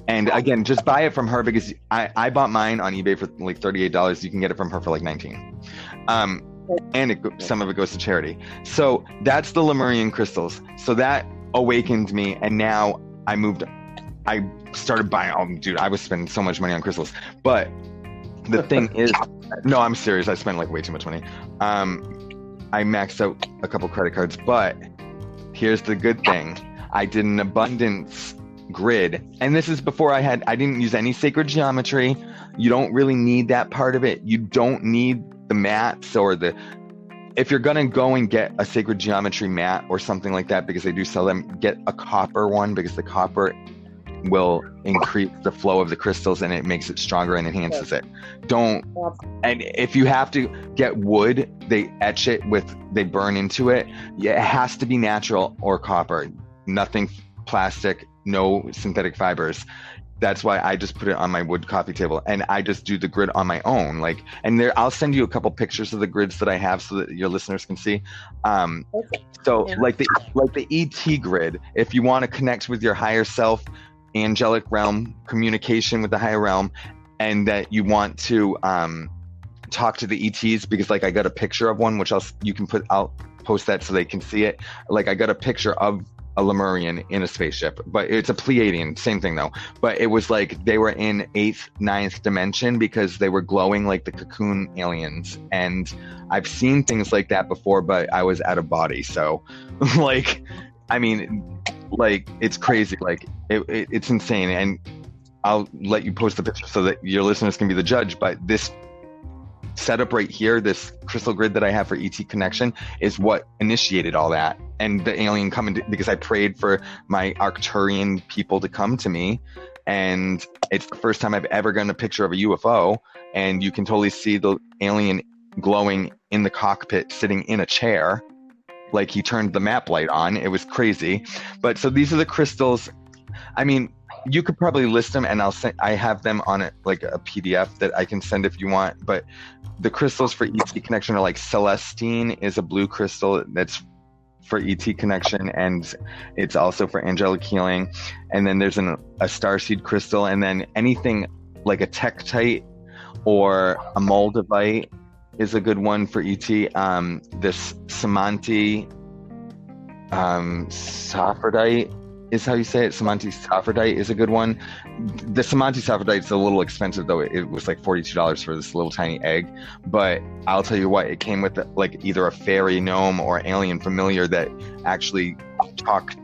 Speaker 2: And again, just buy it from her, because I bought mine on eBay for like $38. You can get it from her for like $19. And some of it goes to charity. So that's the Lemurian crystals. So that awakened me, and now I started buying. Oh, dude, I was spending so much money on crystals. But the thing is, no, I'm serious. I spent like way too much money. I maxed out a couple credit cards, but here's the good thing. I did an abundance grid, and this is before I didn't use any sacred geometry. You don't really need that part of it. You don't need the mats if you're gonna go and get a sacred geometry mat or something like that, because they do sell them, get a copper one, because the copper will increase the flow of the crystals and it makes it stronger and enhances it. And if you have to get wood, they etch it they burn into it. Yeah, it has to be natural or copper, nothing plastic, no synthetic fibers. That's why I just put it on my wood coffee table, and I just do the grid on my own. Like, and I'll send you a couple pictures of the grids that I have so that your listeners can see. Like the ET grid, if you want to connect with your higher self, angelic realm, communication with the higher realm, and that you want to talk to the ETs, because like I got a picture of one, which I'll post that so they can see it. Like I got a picture of a Lemurian in a spaceship, but it's a Pleiadian, same thing though. But it was like they were in 8th, 9th dimension because they were glowing like the cocoon aliens. And I've seen things like that before, but I was out of body. So like, I mean, like it's crazy. Like it's insane. And I'll let you post the picture so that your listeners can be the judge. But this setup right here, this crystal grid that I have for ET connection, is what initiated all that. And the alien coming because I prayed for my Arcturian people to come to me, and it's the first time I've ever gotten a picture of a UFO, and you can totally see the alien glowing in the cockpit, sitting in a chair, like he turned the map light on. It was crazy. But so these are the crystals. I mean, you could probably list them, and I have them on it like a PDF that I can send if you want. But the crystals for ET connection are like Celestine is a blue crystal that's for ET connection, and it's also for angelic healing. And then there's a starseed crystal, and then anything like a tektite or a moldavite is a good one for ET. This Samanti Saphrodite is how you say it. Samanti Saphrodite is a good one. The Samanti Saphrodite is a little expensive though. It was like $42 for this little tiny egg. But I'll tell you what, it came with like either a fairy, gnome, or alien familiar that actually talked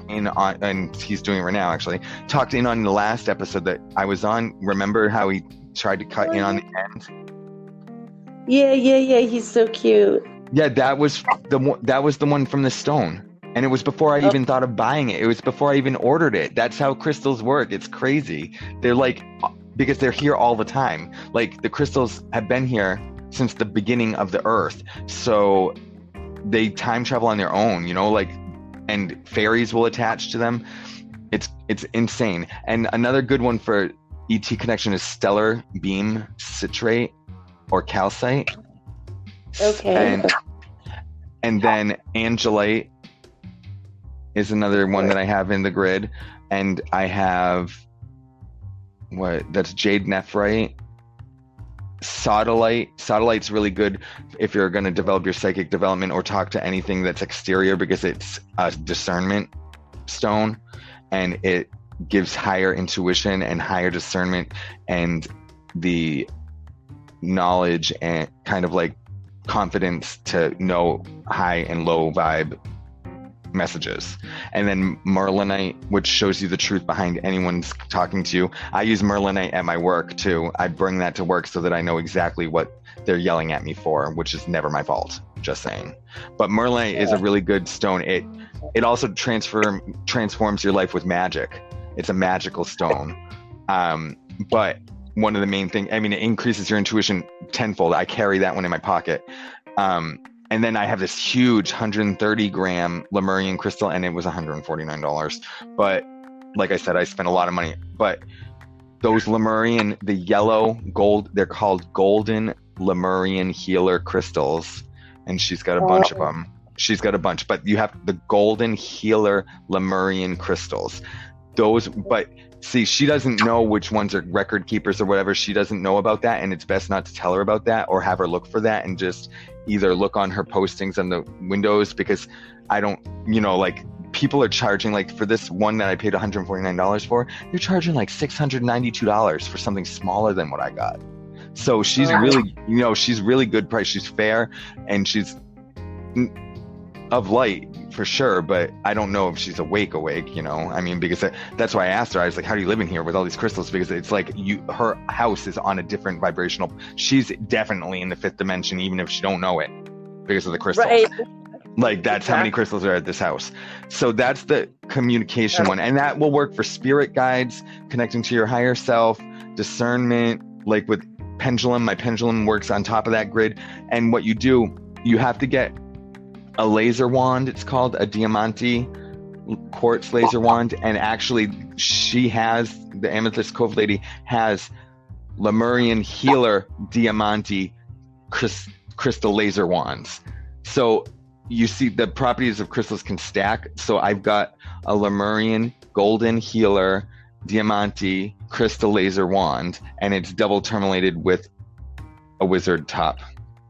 Speaker 2: in on, and he's doing it right now actually, talked in on the last episode that I was on. Remember how he tried to cut in on the end?
Speaker 1: Yeah. He's so cute.
Speaker 2: Yeah, that was the one from the stone. And it was before I even thought of buying it. It was before I even ordered it. That's how crystals work. It's crazy. They're like, because they're here all the time. Like the crystals have been here since the beginning of the earth. So they time travel on their own, you know, like, and fairies will attach to them. It's insane. And another good one for ET connection is stellar beam citrate or calcite.
Speaker 1: Okay.
Speaker 2: And then angelite is another one that I have in the grid. And I have that's jade nephrite. Sodalite's really good if you're going to develop your psychic development or talk to anything that's exterior, because it's a discernment stone, and it gives higher intuition and higher discernment and the knowledge and kind of like confidence to know high and low vibe messages. And then Merlinite, which shows you the truth behind anyone's talking to you. I use Merlinite at my work too. I bring that to work so that I know exactly what they're yelling at me for, which is never my fault, just saying. But Merlinite is a really good stone. It also transforms your life with magic. It's a magical stone. But one of the main things, I mean, it increases your intuition tenfold. I carry that one in my pocket. And then I have this huge 130 gram Lemurian crystal, and it was $149. But like I said, I spent a lot of money. But those Lemurian, the yellow gold, they're called golden Lemurian healer crystals. And she's got a bunch of them. She's got a bunch, but you have the golden healer Lemurian crystals. Those, but see, she doesn't know which ones are record keepers or whatever. She doesn't know about that, and it's best not to tell her about that or have her look for that, and just either look on her postings on the windows, because I don't, you know, like people are charging, like for this one that I paid $149 for, you're charging like $692 for something smaller than what I got. So she's really, you know, she's really good price. She's fair, and she's of light for sure, but I don't know if she's awake, you know. I mean, because that's why I asked her. I was like, how do you live in here with all these crystals? Because it's like her house is on a different vibrational. She's definitely in the 5th dimension, even if she don't know it, because of the crystals. Right. Like that's how many crystals are at this house. So that's the communication one, and that will work for spirit guides, connecting to your higher self, discernment, like with pendulum. My pendulum works on top of that grid. And what you do, you have to get a laser wand. It's called a Diamante quartz laser wand. And actually she has, the Amethyst Cove lady has Lemurian healer Diamante crystal laser wands. So you see the properties of crystals can stack. So I've got a Lemurian golden healer Diamante crystal laser wand, and it's double terminated with a wizard top,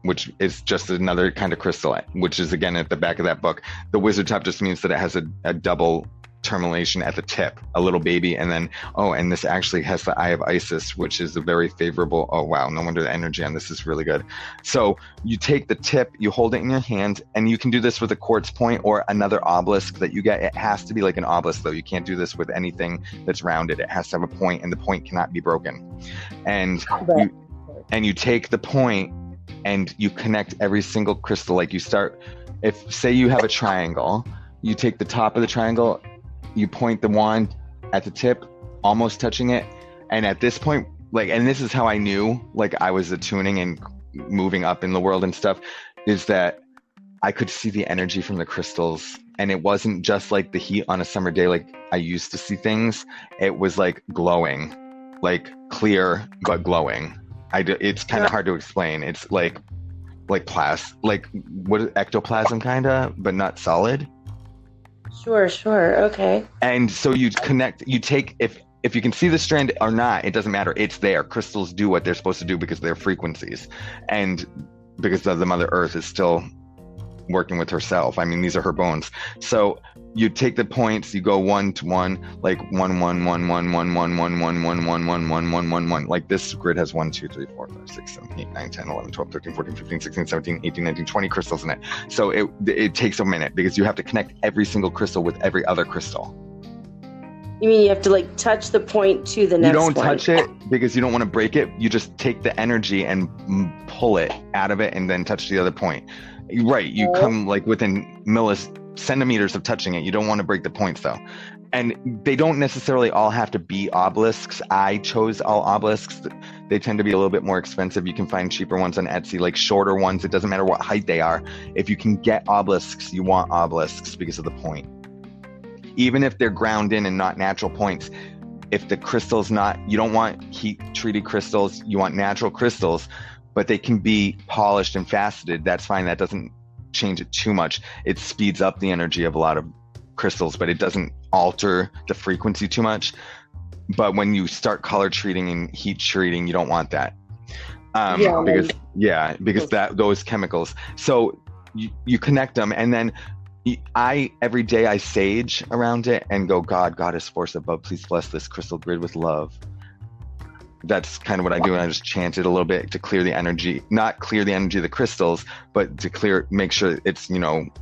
Speaker 2: which is just another kind of crystal, which is again at the back of that book. The wizard top just means that it has a double termination at the tip, a little baby, and then and this actually has the Eye of Isis, which is a very favorable. Oh wow, no wonder the energy on this is really good. So you take the tip, you hold it in your hand, and you can do this with a quartz point or another obelisk that you get. It has to be like an obelisk though. You can't do this with anything that's rounded. It has to have a point, and the point cannot be broken. And you take the point and you connect every single crystal. Like you start, if say you have a triangle, you take the top of the triangle, you point the wand at the tip, almost touching it. And at this point, like, and this is how I knew like I was attuning and moving up in the world and stuff, is that I could see the energy from the crystals. And it wasn't just like the heat on a summer day like I used to see things. It was like glowing, like clear but glowing. It's kind of hard to explain. It's like ectoplasm kind of, but not solid.
Speaker 1: Sure. Okay.
Speaker 2: And so you connect, you take, if you can see the strand or not, it doesn't matter. It's there. Crystals do what they're supposed to do because they're frequencies. And because the Mother Earth is still working with herself. I mean, these are her bones. So you take the points, you go 1 to 1, like 1 1 1 1 1 1 1 1 1 1 1 1 1 1 1. Like this grid has 1 2 3 4 5 6 7 8 9 10 11 12 13 14 15 16 17 18 19 20 crystals in it. So it takes a minute because you have to connect every single crystal with every other crystal.
Speaker 1: You mean you have to like touch the point to the next one? You don't
Speaker 2: touch it because you don't want to break it. You just take the energy and pull it out of it and then touch the other point. Right, you come like within centimeters of touching it. You don't want to break the points though. And they don't necessarily all have to be obelisks. I chose all obelisks. They tend to be a little bit more expensive. You can find cheaper ones on Etsy, like shorter ones. It doesn't matter what height they are. If you can get obelisks, you want obelisks because of the point. Even if they're ground in and not natural points, if the crystal's not, you don't want heat treated crystals, you want natural crystals, but they can be polished and faceted. That's fine. That doesn't change it too much. It speeds up the energy of a lot of crystals, but it doesn't alter the frequency too much. But when you start color treating and heat treating, you don't want that. Because those chemicals. So you connect them, and then every day I sage around it and go, God, Goddess, Force above, please bless this crystal grid with love. That's kind of what I do, and I just chant it a little bit to clear the energy, not clear the energy of the crystals, but to make sure it's,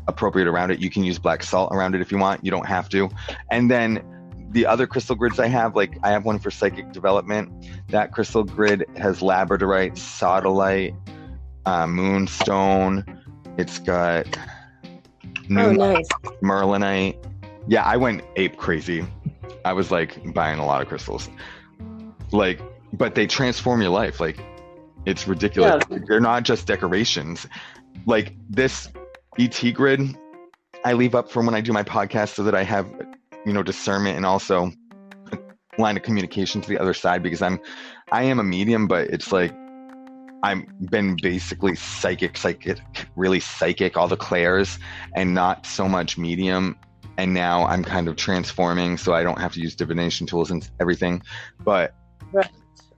Speaker 2: appropriate around it. You can use black salt around it if you want. You don't have to. And then the other crystal grids I have one for psychic development. That crystal grid has labradorite, sodalite, moonstone. It's got
Speaker 1: nice.
Speaker 2: merlinite. Yeah, I went ape crazy. I was like buying a lot of crystals. But they transform your life. Like, it's ridiculous. Yeah. They're not just decorations. Like this ET grid, I leave up from when I do my podcast so that I have, discernment and also a line of communication to the other side, because I am a medium, but it's like I've been basically psychic, really psychic, all the clairs, and not so much medium. And now I'm kind of transforming, so I don't have to use divination tools and everything. But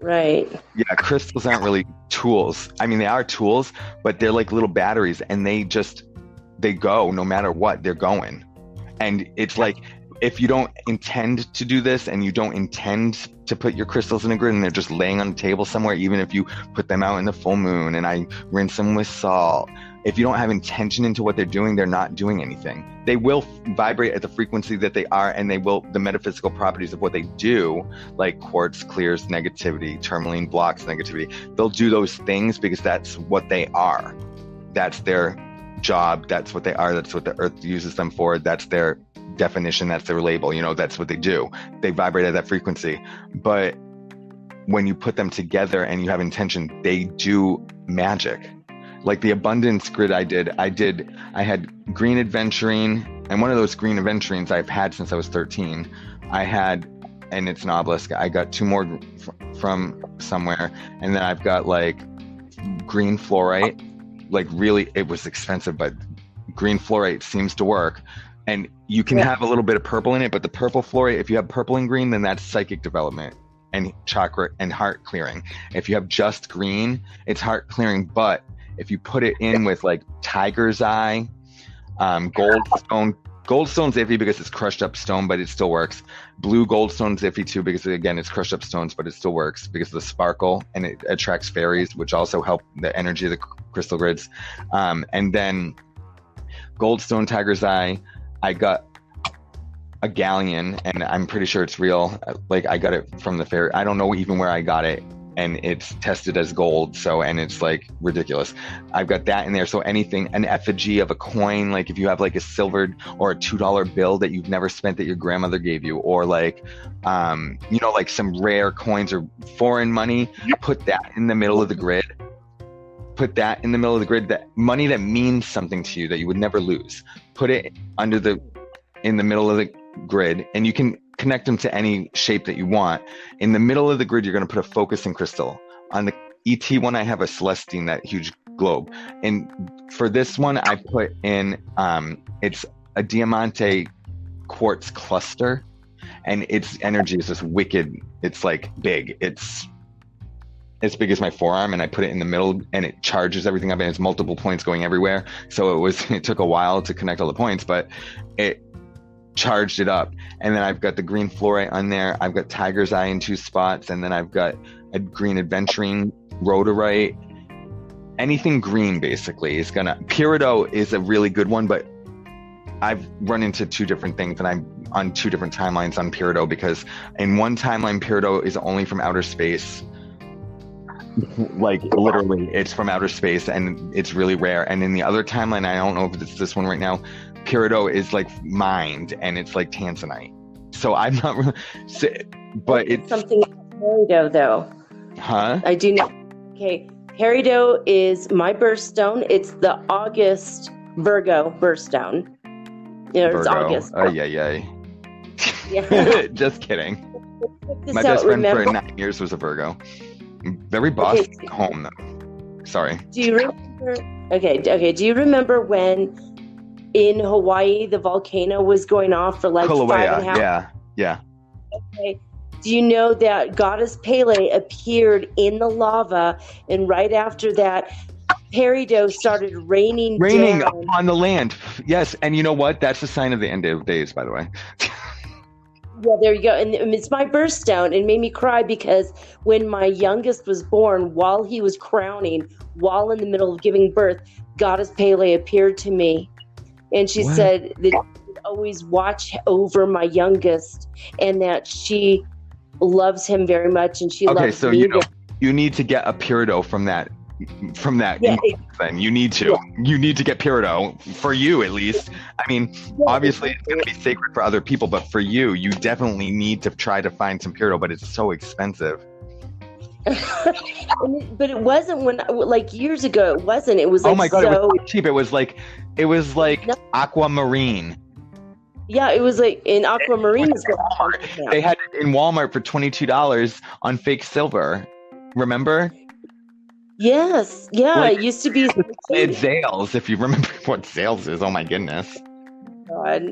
Speaker 1: Right.
Speaker 2: Yeah, crystals aren't really tools. I mean, they are tools, but they're like little batteries, and they go no matter what, they're going. And it's like, if you don't intend to do this and you don't intend to put your crystals in a grid and they're just laying on the table somewhere, even if you put them out in the full moon and I rinse them with salt, if you don't have intention into what they're doing, they're not doing anything. They will vibrate at the frequency that they are, and the metaphysical properties of what they do, like quartz clears negativity, tourmaline blocks negativity. They'll do those things because that's what they are. That's their job. That's what they are. That's what the earth uses them for. That's their definition. That's their label. That's what they do. They vibrate at that frequency. But when you put them together and you have intention, they do magic. Like the abundance grid I had green aventurine, and one of those green aventurines I've had since I was 13. And it's an obelisk. I got 2 more from somewhere, and then I've got like green fluorite. Like really, it was expensive, but green fluorite seems to work. And you can have a little bit of purple in it, but the purple fluorite, if you have purple and green, then that's psychic development. and chakra and heart clearing. If you have just green, it's heart clearing. But if you put it in with like tiger's eye, goldstone's iffy because it's crushed up stone, but it still works. Blue goldstone's iffy too because again it's crushed up stones, but it still works because of the sparkle, and it attracts fairies, which also help the energy of the crystal grids. And then goldstone, tiger's eye, I got a galleon, and I'm pretty sure it's real. Like I got it from the fair. I don't know even where I got it, and it's tested as gold. So, and it's like ridiculous. I've got that in there. So anything, an effigy of a coin, like if you have like a silvered or a $2 bill that you've never spent that your grandmother gave you, or like, you know, like some rare coins or foreign money, put that in the middle of the grid. Put that in the middle of the grid, that money that means something to you that you would never lose. Put it in the middle of the grid, and you can connect them to any shape that you want. In the middle of the grid, you're going to put a focusing crystal. On the ET one, I have a celestine, that huge globe. And for this one, I put in, it's a diamante quartz cluster, and its energy is just wicked. It's like big. It's as big as my forearm, and I put it in the middle, and it charges everything up, and it's multiple points going everywhere. So it took a while to connect all the points, but it charged it up. And then I've got the green fluorite on there. I've got tiger's eye in 2 spots, and then I've got a green adventuring rhodorite. Anything green basically is gonna. Peridot is a really good one, but I've run into 2 different things, and I'm on 2 different timelines on Peridot, because in one timeline Peridot is only from outer space. Like literally it's from outer space, and it's really rare. And in the other timeline, I don't know if it's this one right now, Peridot is like mined, and it's like tanzanite. So I'm not really, but it's
Speaker 1: something Peridot though.
Speaker 2: Huh?
Speaker 1: I do know. Okay, Peridot is my birthstone. It's the August Virgo birthstone. You know, it's August.
Speaker 2: Oh yeah. Just kidding. My
Speaker 1: out,
Speaker 2: best friend
Speaker 1: remember?
Speaker 2: for 9 years was a Virgo. Very bossy home though. Sorry.
Speaker 1: Do you remember? Okay. Do you remember when in Hawaii the volcano was going off for like
Speaker 2: Kilauea,
Speaker 1: 5.5?
Speaker 2: Yeah.
Speaker 1: Okay. Do you know that goddess Pele appeared in the lava, and right after that, Peridot started raining down
Speaker 2: on the land? Yes, and you know what? That's the sign of the end of days, by the way.
Speaker 1: Yeah, there you go. And it's my birthstone. It made me cry because when my youngest was born, while he was crowning, while in the middle of giving birth, goddess Pele appeared to me, and she said that she would always watch over my youngest, and that she loves him very much, and she loves me. Okay, so
Speaker 2: you need to get a Peridot from that. Then you need to get Peridot for you, at least. I mean, obviously it's going to be sacred for other people, but for you definitely need to try to find some Peridot, but it's so expensive.
Speaker 1: But it wasn't when, like years ago, it wasn't. It was like,
Speaker 2: oh my god, it was so cheap. It was like aquamarine.
Speaker 1: Yeah, it was like in aquamarine.
Speaker 2: They had it in Walmart for $22 on fake silver. Remember?
Speaker 1: Yes. Yeah,
Speaker 2: like,
Speaker 1: it used to be.
Speaker 2: It's Zales, if you remember what Zales is. Oh my goodness.
Speaker 1: God,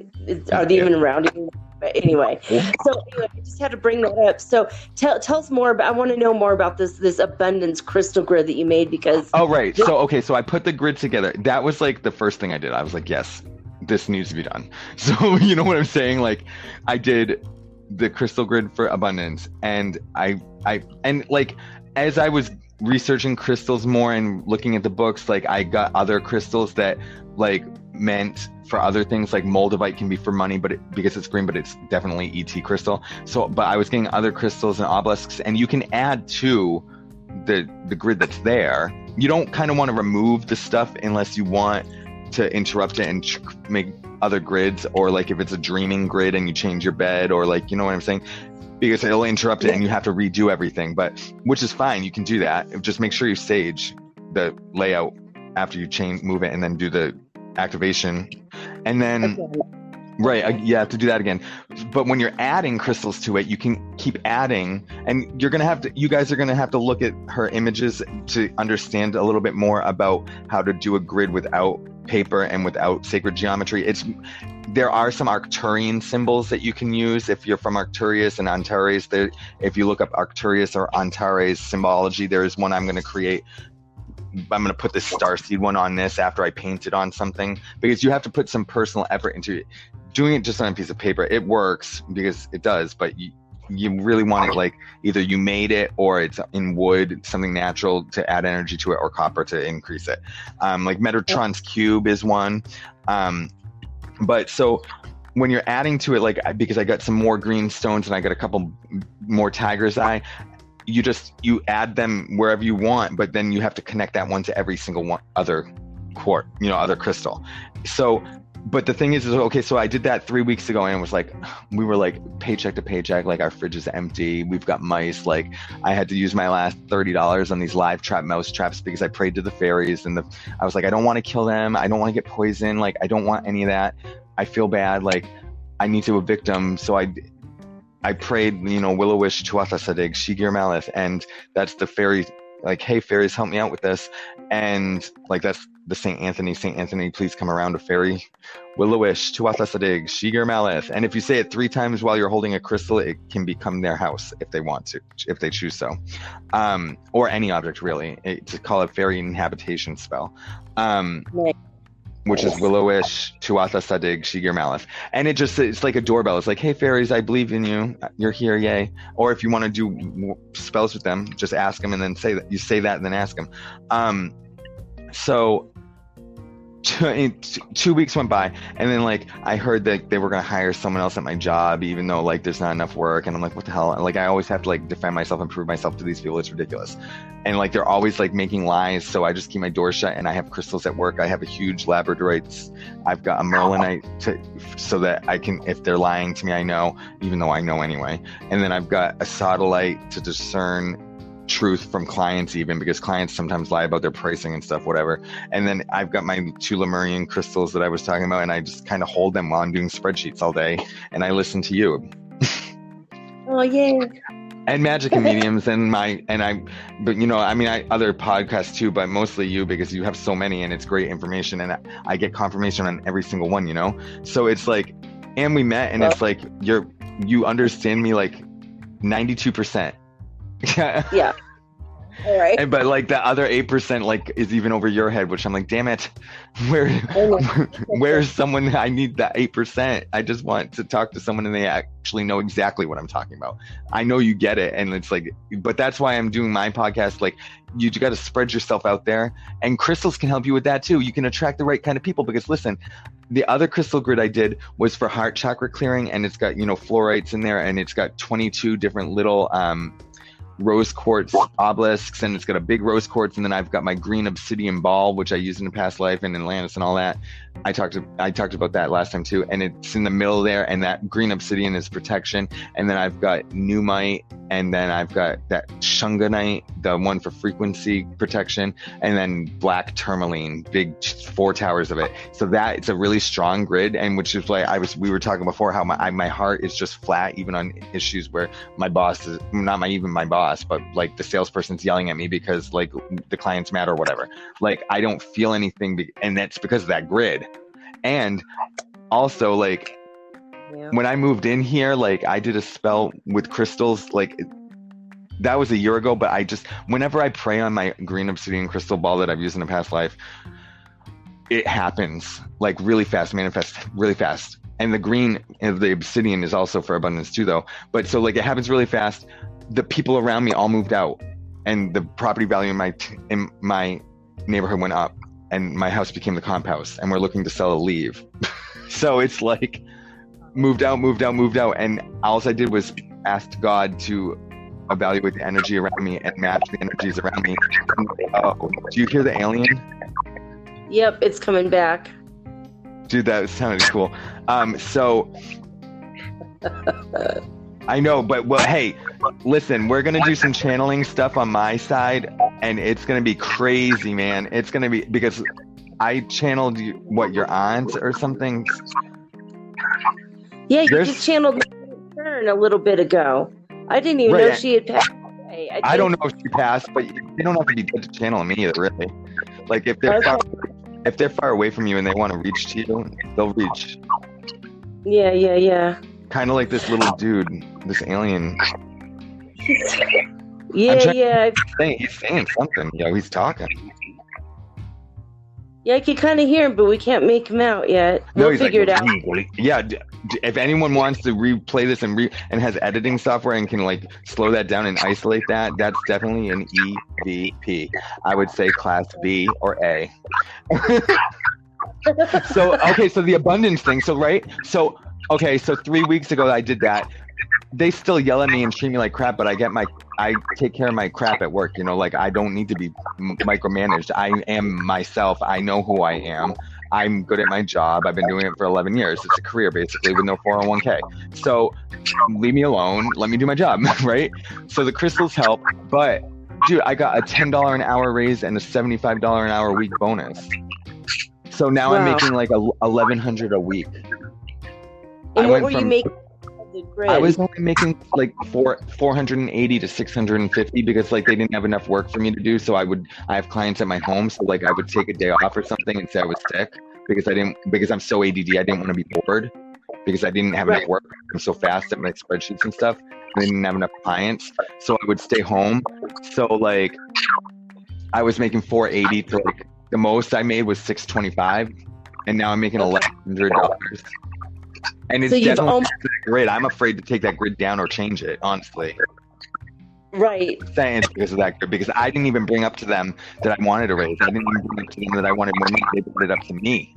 Speaker 1: are they even around anymore? But anyway, I just had to bring that up. So tell us more about. I want to know more about this abundance crystal grid that you made, because.
Speaker 2: Oh right. So I put the grid together. That was like the first thing I did. I was like, yes, this needs to be done. So you know what I'm saying? Like, I did the crystal grid for abundance, and I like as I was researching crystals more and looking at the books, like I got other crystals that like meant for other things, like moldavite can be for money, but because it's green, but it's definitely ET crystal. So, but I was getting other crystals and obelisks, and you can add to the grid that's there. You don't kind of want to remove the stuff unless you want to interrupt it and make other grids, or like if it's a dreaming grid and you change your bed, or like, you know what I'm saying? Because it'll interrupt it and you have to redo everything, but which is fine. You can do that. Just make sure you sage the layout after you move it, and then do the activation. And then Right. You have to do that again. But when you're adding crystals to it, you can keep adding, and you guys are going to have to look at her images to understand a little bit more about how to do a grid without paper and without sacred geometry. There are some Arcturian symbols that you can use if you're from Arcturus and Antares. If you look up Arcturus or Antares symbology, there is one I'm going to create. I'm going to put this starseed one on this after I paint it on something, because you have to put some personal effort into it. Doing it just on a piece of paper, it works because it does, but you really want it like either you made it or it's in wood, something natural to add energy to it, or copper to increase it. Like Metatron's cube is one. But so when you're adding to it, like, because I got some more green stones and I got a couple more tiger's eye, you add them wherever you want, but then you have to connect that one to every single one other other crystal. So, but the thing is okay, so I did that 3 weeks ago, and it was like, we were like paycheck to paycheck, like our fridge is empty, we've got mice, like I had to use my last $30 on these live trap mouse traps because I prayed to the fairies, and I was like, I don't want to kill them, I don't want to get poisoned, like I don't want any of that, I feel bad, like I need to evict them. So I prayed, Willowish Tuatha Sadig Shigir Malith, and that's the fairy, like, hey fairies, help me out with this, and like that's the Saint Anthony, please come around, a fairy. Willowish Tuatha Sadig Shigir Malith, and if you say it 3 times while you're holding a crystal, it can become their house if they want to, if they choose so, or any object really. To call it fairy inhabitation spell. Which is Willowish Tuatha Sadig Shigir Malith. And it's like a doorbell. It's like, hey fairies, I believe in you. You're here, yay. Or if you want to do spells with them, just ask them and then say that. You say that and then ask them. So 2 weeks went by, and then like I heard that they were going to hire someone else at my job, even though like there's not enough work, and I'm like, what the hell? Like I always have to like defend myself and prove myself to these people. It's ridiculous. And like they're always like making lies, so I just keep my door shut, and I have crystals at work. I have a huge labradorite. I've got a merlinite so that I can, if they're lying to me, I know, even though I know anyway. And then I've got a sodalite to discern truth from clients, even because clients sometimes lie about their pricing and stuff, whatever. And then I've got my 2 Lemurian crystals that I was talking about, and I just kind of hold them while I'm doing spreadsheets all day, and I listen to you.
Speaker 1: Oh yeah.
Speaker 2: And magic and mediums but I other podcasts too, but mostly you, because you have so many and it's great information, and I get confirmation on every single one, so it's like, and we met, and it's like you understand me like 92%.
Speaker 1: Yeah. All right.
Speaker 2: But like the other 8% like is even over your head, which I'm like, damn it, where's someone? I need that 8%. I just want to talk to someone and they actually know exactly what I'm talking about. I know you get it, and it's like, but that's why I'm doing my podcast. Like, you got to spread yourself out there, and crystals can help you with that too. You can attract the right kind of people, because listen, the other crystal grid I did was for heart chakra clearing, and it's got fluorites in there, and it's got 22 different little rose quartz obelisks, and it's got a big rose quartz, and then I've got my green obsidian ball, which I used in a past life in Atlantis and all that. I talked about that last time too, and it's in the middle there, and that green obsidian is protection. And then I've got Numite, and then I've got that Shunganite, the one for frequency protection, and then black tourmaline, big 4 towers of it. So that it's a really strong grid, and which is why we were talking before how my heart is just flat, even on issues where my boss is not even my boss, but like the salesperson's yelling at me because like the client's mad or whatever. Like I don't feel anything, and that's because of that grid. And also, like, when I moved in here, like I did a spell with crystals, like that was a year ago, but whenever I pray on my green obsidian crystal ball that I've used in a past life, it happens like really fast, manifests really fast. And the green of the obsidian is also for abundance too, though. But so like it happens really fast. The people around me all moved out, and the property value in my neighborhood went up, and my house became the comp house, and we're looking to sell or leave. So it's like moved out. And all I did was ask God to evaluate the energy around me and match the energies around me. Do you hear the alien?
Speaker 1: Yep, it's coming back.
Speaker 2: Dude, that sounded cool. So I know, but well, hey, listen, we're going to do some channeling stuff on my side, and it's going to be crazy, man. It's going to be, because I channeled your aunt or something.
Speaker 1: Yeah, you just channeled Turn a little bit ago. I didn't even know she had passed away.
Speaker 2: I don't know if she passed, but they don't have to be dead to channel me either, really. Like if they're far away from you and they want to reach to you, they'll reach.
Speaker 1: Yeah.
Speaker 2: Kind of like this little dude, this alien.
Speaker 1: Yeah.
Speaker 2: He's saying something. He's talking.
Speaker 1: Yeah, I can kind of hear him, but we can't make him out yet. We'll figure it out.
Speaker 2: Yeah, if anyone wants to replay this and has editing software and can like slow that down and isolate that, that's definitely an EVP. I would say class B or A. So the abundance thing. So 3 weeks ago I did that. They still yell at me and treat me like crap, but I take care of my crap at work. Like I don't need to be micromanaged. I am myself. I know who I am. I'm good at my job. I've been doing it for 11 years. It's a career basically with no 401k. So leave me alone. Let me do my job, right? So the crystals help, but dude, I got a $10 an hour raise and a $75 an hour a week bonus. So now I'm making like $1,100 a week.
Speaker 1: And what were you making?
Speaker 2: I was only making like 480 to 650 because like they didn't have enough work for me to do. So I have clients at my home. So like I would take a day off or something and say I was sick because I'm so ADD. I didn't want to be bored because I didn't have enough work. I'm so fast at my spreadsheets and stuff. I didn't have enough clients. So I would stay home. So like I was making 480 to like the most I made was 625 and now I'm making $1,100. And it's definitely the grid. I'm afraid to take that grid down or change it, honestly.
Speaker 1: Right.
Speaker 2: Saying because of that grid, because I didn't even bring up to them that I wanted a raise. I didn't even bring up to them that I wanted more money. They brought it up to me.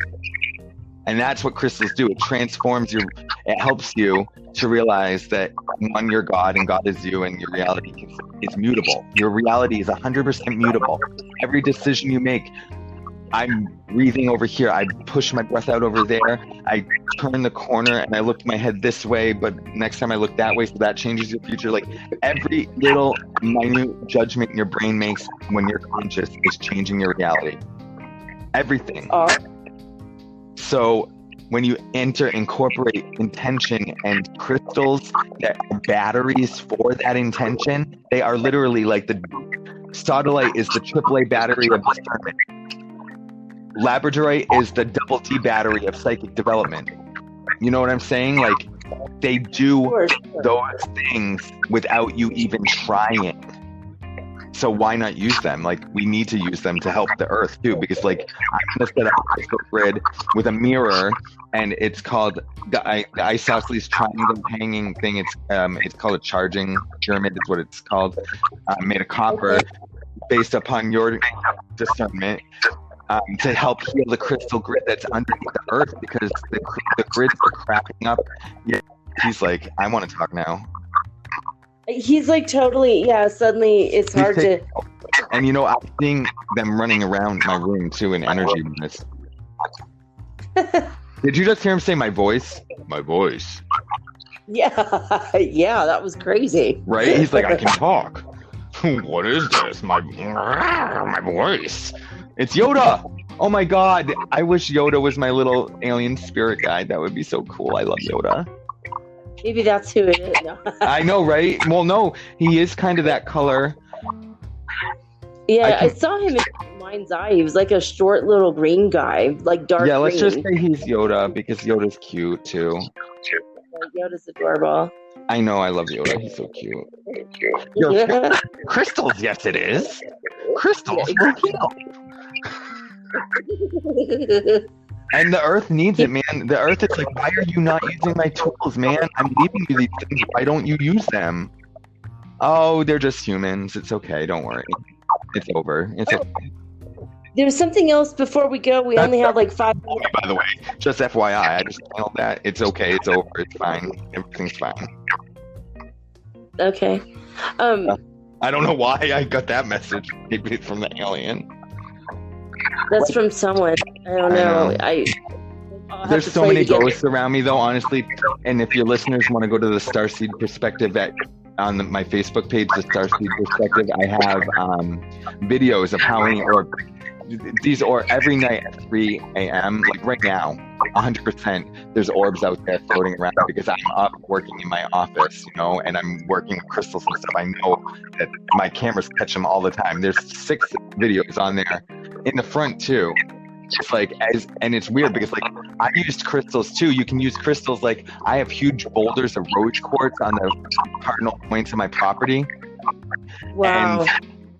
Speaker 2: And that's what crystals do. It transforms it helps you to realize that one, you're God and God is you and your reality is mutable. Your reality is 100% mutable. Every decision you make, I'm breathing over here. I push my breath out over there. I turn the corner and I look my head this way, but next time I look that way, so that changes your future. Like every little minute judgment your brain makes when you're conscious is changing your reality. Everything. So when you incorporate intention and crystals that are batteries for that intention, they are literally like the sodalite is the AAA battery of discernment. Labradorite is the double T battery of psychic development. You know what I'm saying? Like they do those things without you even trying. So why not use them? Like we need to use them to help the earth too, because like I'm gonna set up a crystal grid with a mirror, and it's called the isosceles triangle hanging thing. It's called a charging pyramid. Is what it's called. Made of copper, based upon your discernment. To help heal the crystal grid that's underneath the earth, because the grids are cracking up. Yeah, he's like, I want to talk now.
Speaker 1: He's like totally, suddenly it's hard to...
Speaker 2: And I'm seeing them running around my room too in energy units. Did you just hear him say my voice? My voice.
Speaker 1: Yeah, that was crazy.
Speaker 2: Right? He's like, I can talk. What is this? My voice. It's Yoda! Oh my god, I wish Yoda was my little alien spirit guide. That would be so cool. I love Yoda.
Speaker 1: Maybe that's who it is. No.
Speaker 2: I know, right? Well, no, he is kind of that color.
Speaker 1: Yeah, I saw him in Mind's Eye. He was like a short little green guy, like dark green.
Speaker 2: Yeah, let's just say he's Yoda, because Yoda's cute, too.
Speaker 1: Yoda's adorable.
Speaker 2: I know, I love Yoda. He's so cute. Crystals, yes it is. Crystals, and the earth needs it, man. The earth is like, why are you not using my tools, man? I'm leaving you these things. Why don't you use them? Oh, they're just humans. It's okay. Don't worry. It's over. It's okay.
Speaker 1: There's something else before we go. We only have like 5 minutes.
Speaker 2: By the way, just FYI, I just handled that. It's okay. It's over. It's fine. Everything's fine.
Speaker 1: Okay.
Speaker 2: I don't know why I got that message. Maybe it's from the alien.
Speaker 1: That's from someone. I don't know.
Speaker 2: There's so many ghosts around me, though, honestly. And if your listeners want to go to the Starseed Perspective on my Facebook page, the Starseed Perspective, I have videos of how many or every night at 3 a.m. Like right now, 100% there's orbs out there floating around because I'm up working in my office, you know, and I'm working with crystals and stuff. I know that my cameras catch them all the time. There's 6 videos on there in the front too. It's like, and it's weird because like I used crystals too. You can use crystals. Like I have huge boulders of rose quartz on the cardinal points of my property.
Speaker 1: Wow.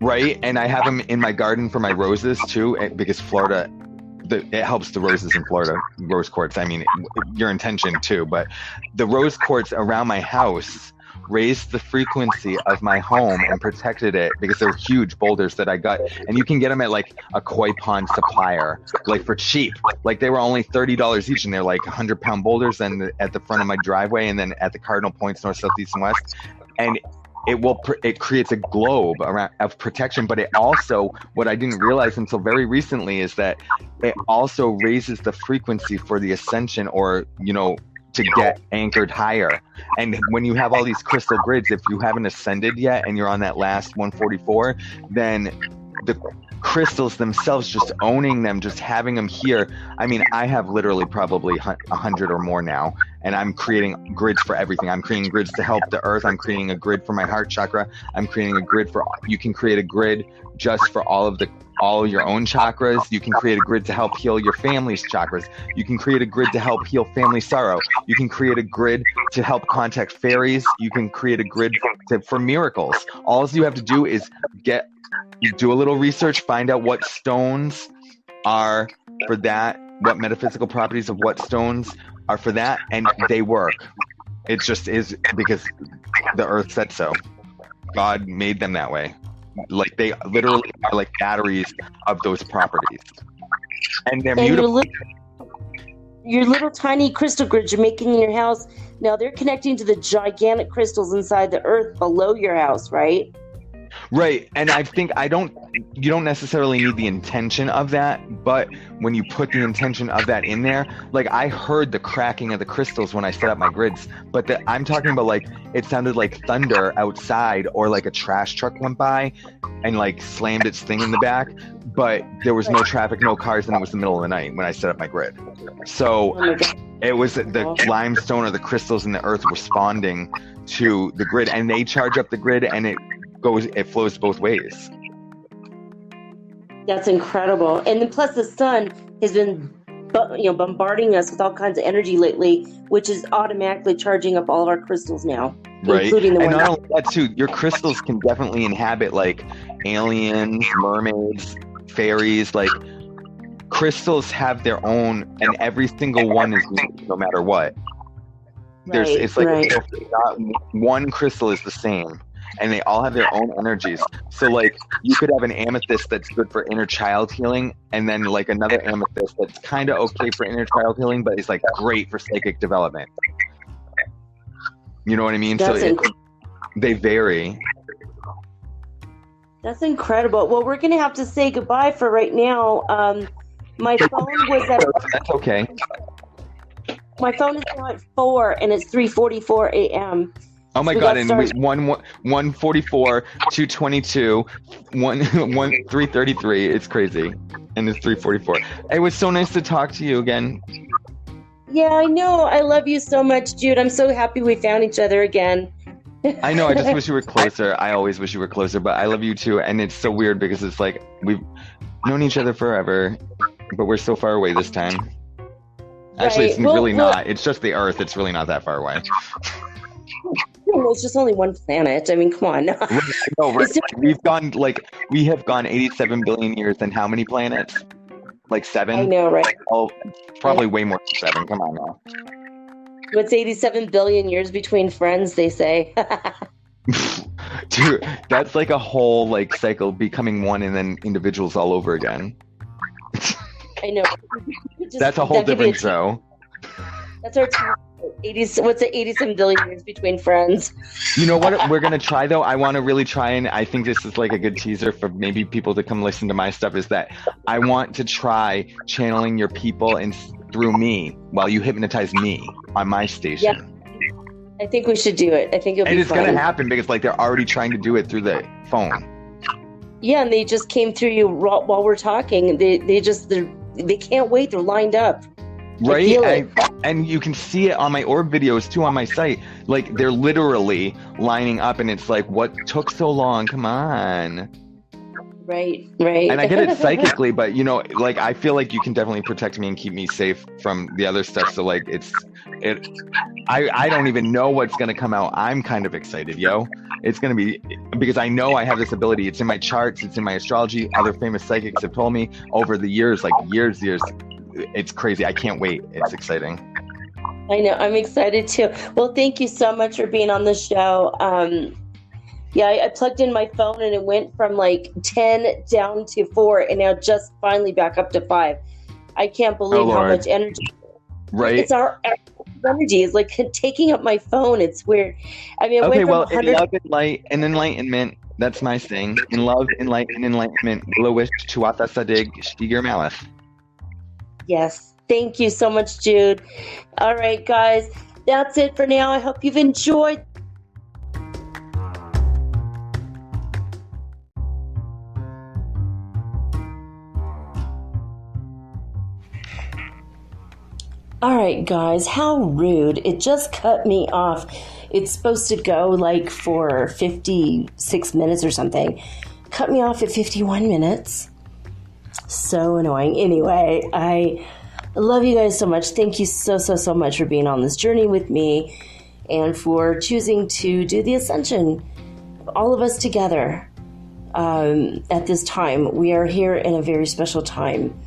Speaker 2: And I have them in my garden for my roses too, because Florida, it helps the roses in Florida, rose quartz. I mean, your intention too, but the rose quartz around my house raised the frequency of my home and protected it because they're huge boulders that I got. And you can get them at like a koi pond supplier, like for cheap. Like they were only $30 each, and they're like 100-pound boulders and at the front of my driveway and then at the cardinal points, north, south, east, and west. And it creates a globe around of protection, but it also, what I didn't realize until very recently is that it also raises the frequency for the ascension, or, you know, to get anchored higher. And when you have all these crystal grids, if you haven't ascended yet and you're on that last 144, then the crystals themselves, just owning them, just having them here. I mean, I have literally probably 100 or more now, and I'm creating grids for everything. I'm creating grids to help the earth. I'm creating a grid for my heart chakra. I'm creating a grid for, you can create a grid just for all of your own chakras. You can create a grid to help heal your family's chakras. You can create a grid to help heal family sorrow. You can create a grid to help contact fairies. You can create a grid for miracles. All you have to do is you do a little research, find out what stones are for that, what metaphysical properties of what stones are for that, and they work. It just is because the earth said so. God made them that way. Like they literally are like batteries of those properties. And they're mutable.
Speaker 1: Your little tiny crystal grids you're making in your house, now they're connecting to the gigantic crystals inside the earth below your house, right?
Speaker 2: Right. And I think you don't necessarily need the intention of that, but when you put the intention of that in there, like I heard the cracking of the crystals when I set up my grids, but I'm talking about like, it sounded like thunder outside, or like a trash truck went by and like slammed its thing in the back, but there was no traffic, no cars, and it was the middle of the night when I set up my grid. So it was the limestone or the crystals in the earth responding to the grid, and they charge up the grid, and it flows both ways.
Speaker 1: That's incredible. And then plus the sun has been bombarding us with all kinds of energy lately, which is automatically charging up all of our crystals now,
Speaker 2: right?
Speaker 1: Including the
Speaker 2: and
Speaker 1: one.
Speaker 2: not only that too, your crystals can definitely inhabit like aliens, mermaids, fairies. Like crystals have their own, and every single one is unique no matter what. It's like not one crystal is the same, and they all have their own energies. So like you could have an amethyst that's good for inner child healing, and then like another amethyst that's kind of okay for inner child healing, but it's like great for psychic development. You know what I mean? They vary. That's
Speaker 1: incredible. Well, we're gonna have to say goodbye for right now. My phone was at.
Speaker 2: That's okay.
Speaker 1: My phone is now at 4, and it's 3:44 a.m.
Speaker 2: Oh my God! And 144, 222, 333. It's crazy, and it's 3:44. It was so nice to talk to you again.
Speaker 1: Yeah, I know. I love you so much, Jude. I'm so happy we found each other again.
Speaker 2: I know. I just wish you were closer. I always wish you were closer, but I love you too. And it's so weird because it's like we've known each other forever, but we're so far away this time. Actually, it's really not. It's just the Earth. It's really not that far away.
Speaker 1: It's just only one planet. I mean, come on.
Speaker 2: Right? We have gone 87 billion years, and how many planets? Like 7?
Speaker 1: I know, right?
Speaker 2: Oh, probably way more than 7. Come on now.
Speaker 1: What's 87 billion years between friends, they say.
Speaker 2: Dude, that's like a whole like cycle, becoming one and then individuals all over again.
Speaker 1: I know.
Speaker 2: That's a whole different show.
Speaker 1: That's our 80s. What's it? 87 billion years between friends.
Speaker 2: You know what we're gonna try though? I want to really try, and I think this is like a good teaser for maybe people to come listen to my stuff. Is that I want to try channeling your people and through me while you hypnotize me on my station.
Speaker 1: Yeah. I think we should do it. I think it'll be fun.
Speaker 2: And it's gonna happen because like they're already trying to do it through the phone.
Speaker 1: Yeah, and they just came through you while we're talking. They can't wait. They're lined up.
Speaker 2: Right?
Speaker 1: feel it.
Speaker 2: And you can see it on my orb videos too on my site. Like they're literally lining up and it's like, what took so long? Come on.
Speaker 1: Right.
Speaker 2: And I get it psychically, but you know, like I feel like you can definitely protect me and keep me safe from the other stuff. So like I don't even know what's gonna come out. I'm kind of excited, yo. It's gonna be, because I know I have this ability. It's in my charts, it's in my astrology. Other famous psychics have told me over the years, like years. It's crazy. I can't wait. It's exciting.
Speaker 1: I know. I'm excited too. Well, thank you so much for being on the show. Yeah, I plugged in my phone and it went from like 10 down to 4 and now just finally back up to 5. I can't believe how much energy.
Speaker 2: Right.
Speaker 1: It's our energy is like taking up my phone. It's weird. I mean,
Speaker 2: okay, well, in love and light and enlightenment, that's my thing. In love, light, and enlightenment, Lowish, Tuatha Sadig, Stiger Malith.
Speaker 1: Yes. Thank you so much, Jude. All right, guys. That's it for now. I hope you've enjoyed. All right, guys, how rude. It just cut me off. It's supposed to go like for 56 minutes or something. Cut me off at 51 minutes. So annoying. Anyway, I love you guys so much. Thank you so much for being on this journey with me and for choosing to do the ascension, all of us together. At this time, we are here in a very special time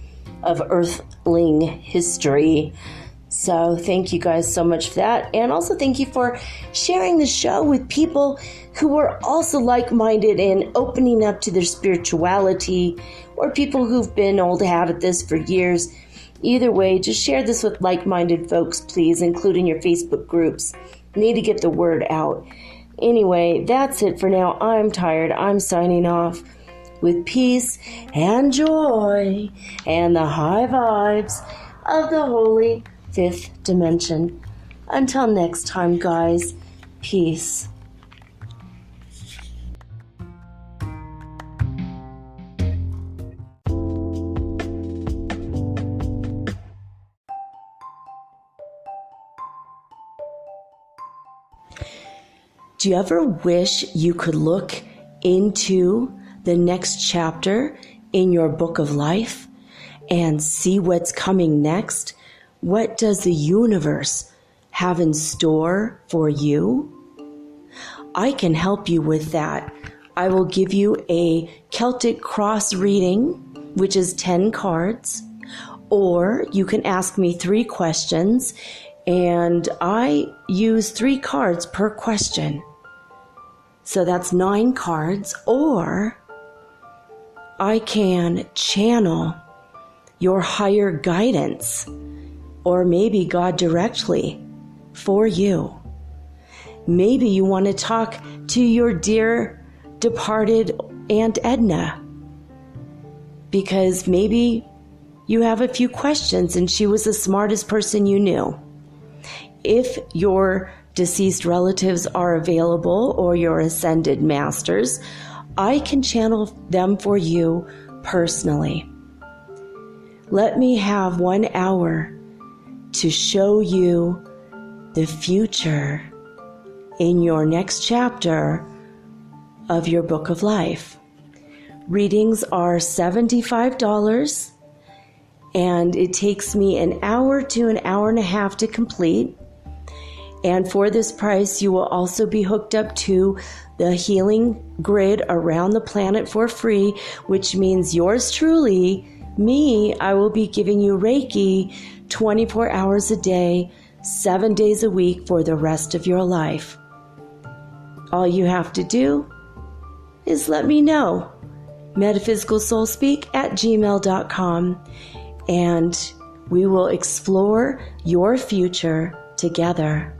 Speaker 1: of Earthling history. So thank you guys so much for that. And also thank you for sharing the show with people who are also like-minded and opening up to their spirituality, or people who've been old hat at this for years. Either way, just share this with like-minded folks, please, including your Facebook groups. Need to get the word out. Anyway, that's it for now. I'm tired. I'm signing off with peace and joy and the high vibes of the holy fifth dimension. Until next time, guys, peace. Do you ever wish you could look into the next chapter in your book of life and see what's coming next? What does the universe have in store for you? I can help you with that. I will give you a Celtic cross reading, which is 10 cards, or you can ask me 3 questions, and I use 3 cards per question. So that's 9 cards, or I can channel your higher guidance, or maybe God directly for you. Maybe you want to talk to your dear departed Aunt Edna, because maybe you have a few questions and she was the smartest person you knew. If your deceased relatives are available, or your ascended masters, I can channel them for you personally. Let me have 1 hour to show you the future in your next chapter of your book of life. Readings are $75, and it takes me an hour to an hour and a half to complete. And for this price, you will also be hooked up to the healing grid around the planet for free, which means yours truly, me, I will be giving you Reiki 24 hours a day, 7 days a week for the rest of your life. All you have to do is let me know. metaphysicalsoulspeak@gmail.com, and we will explore your future together.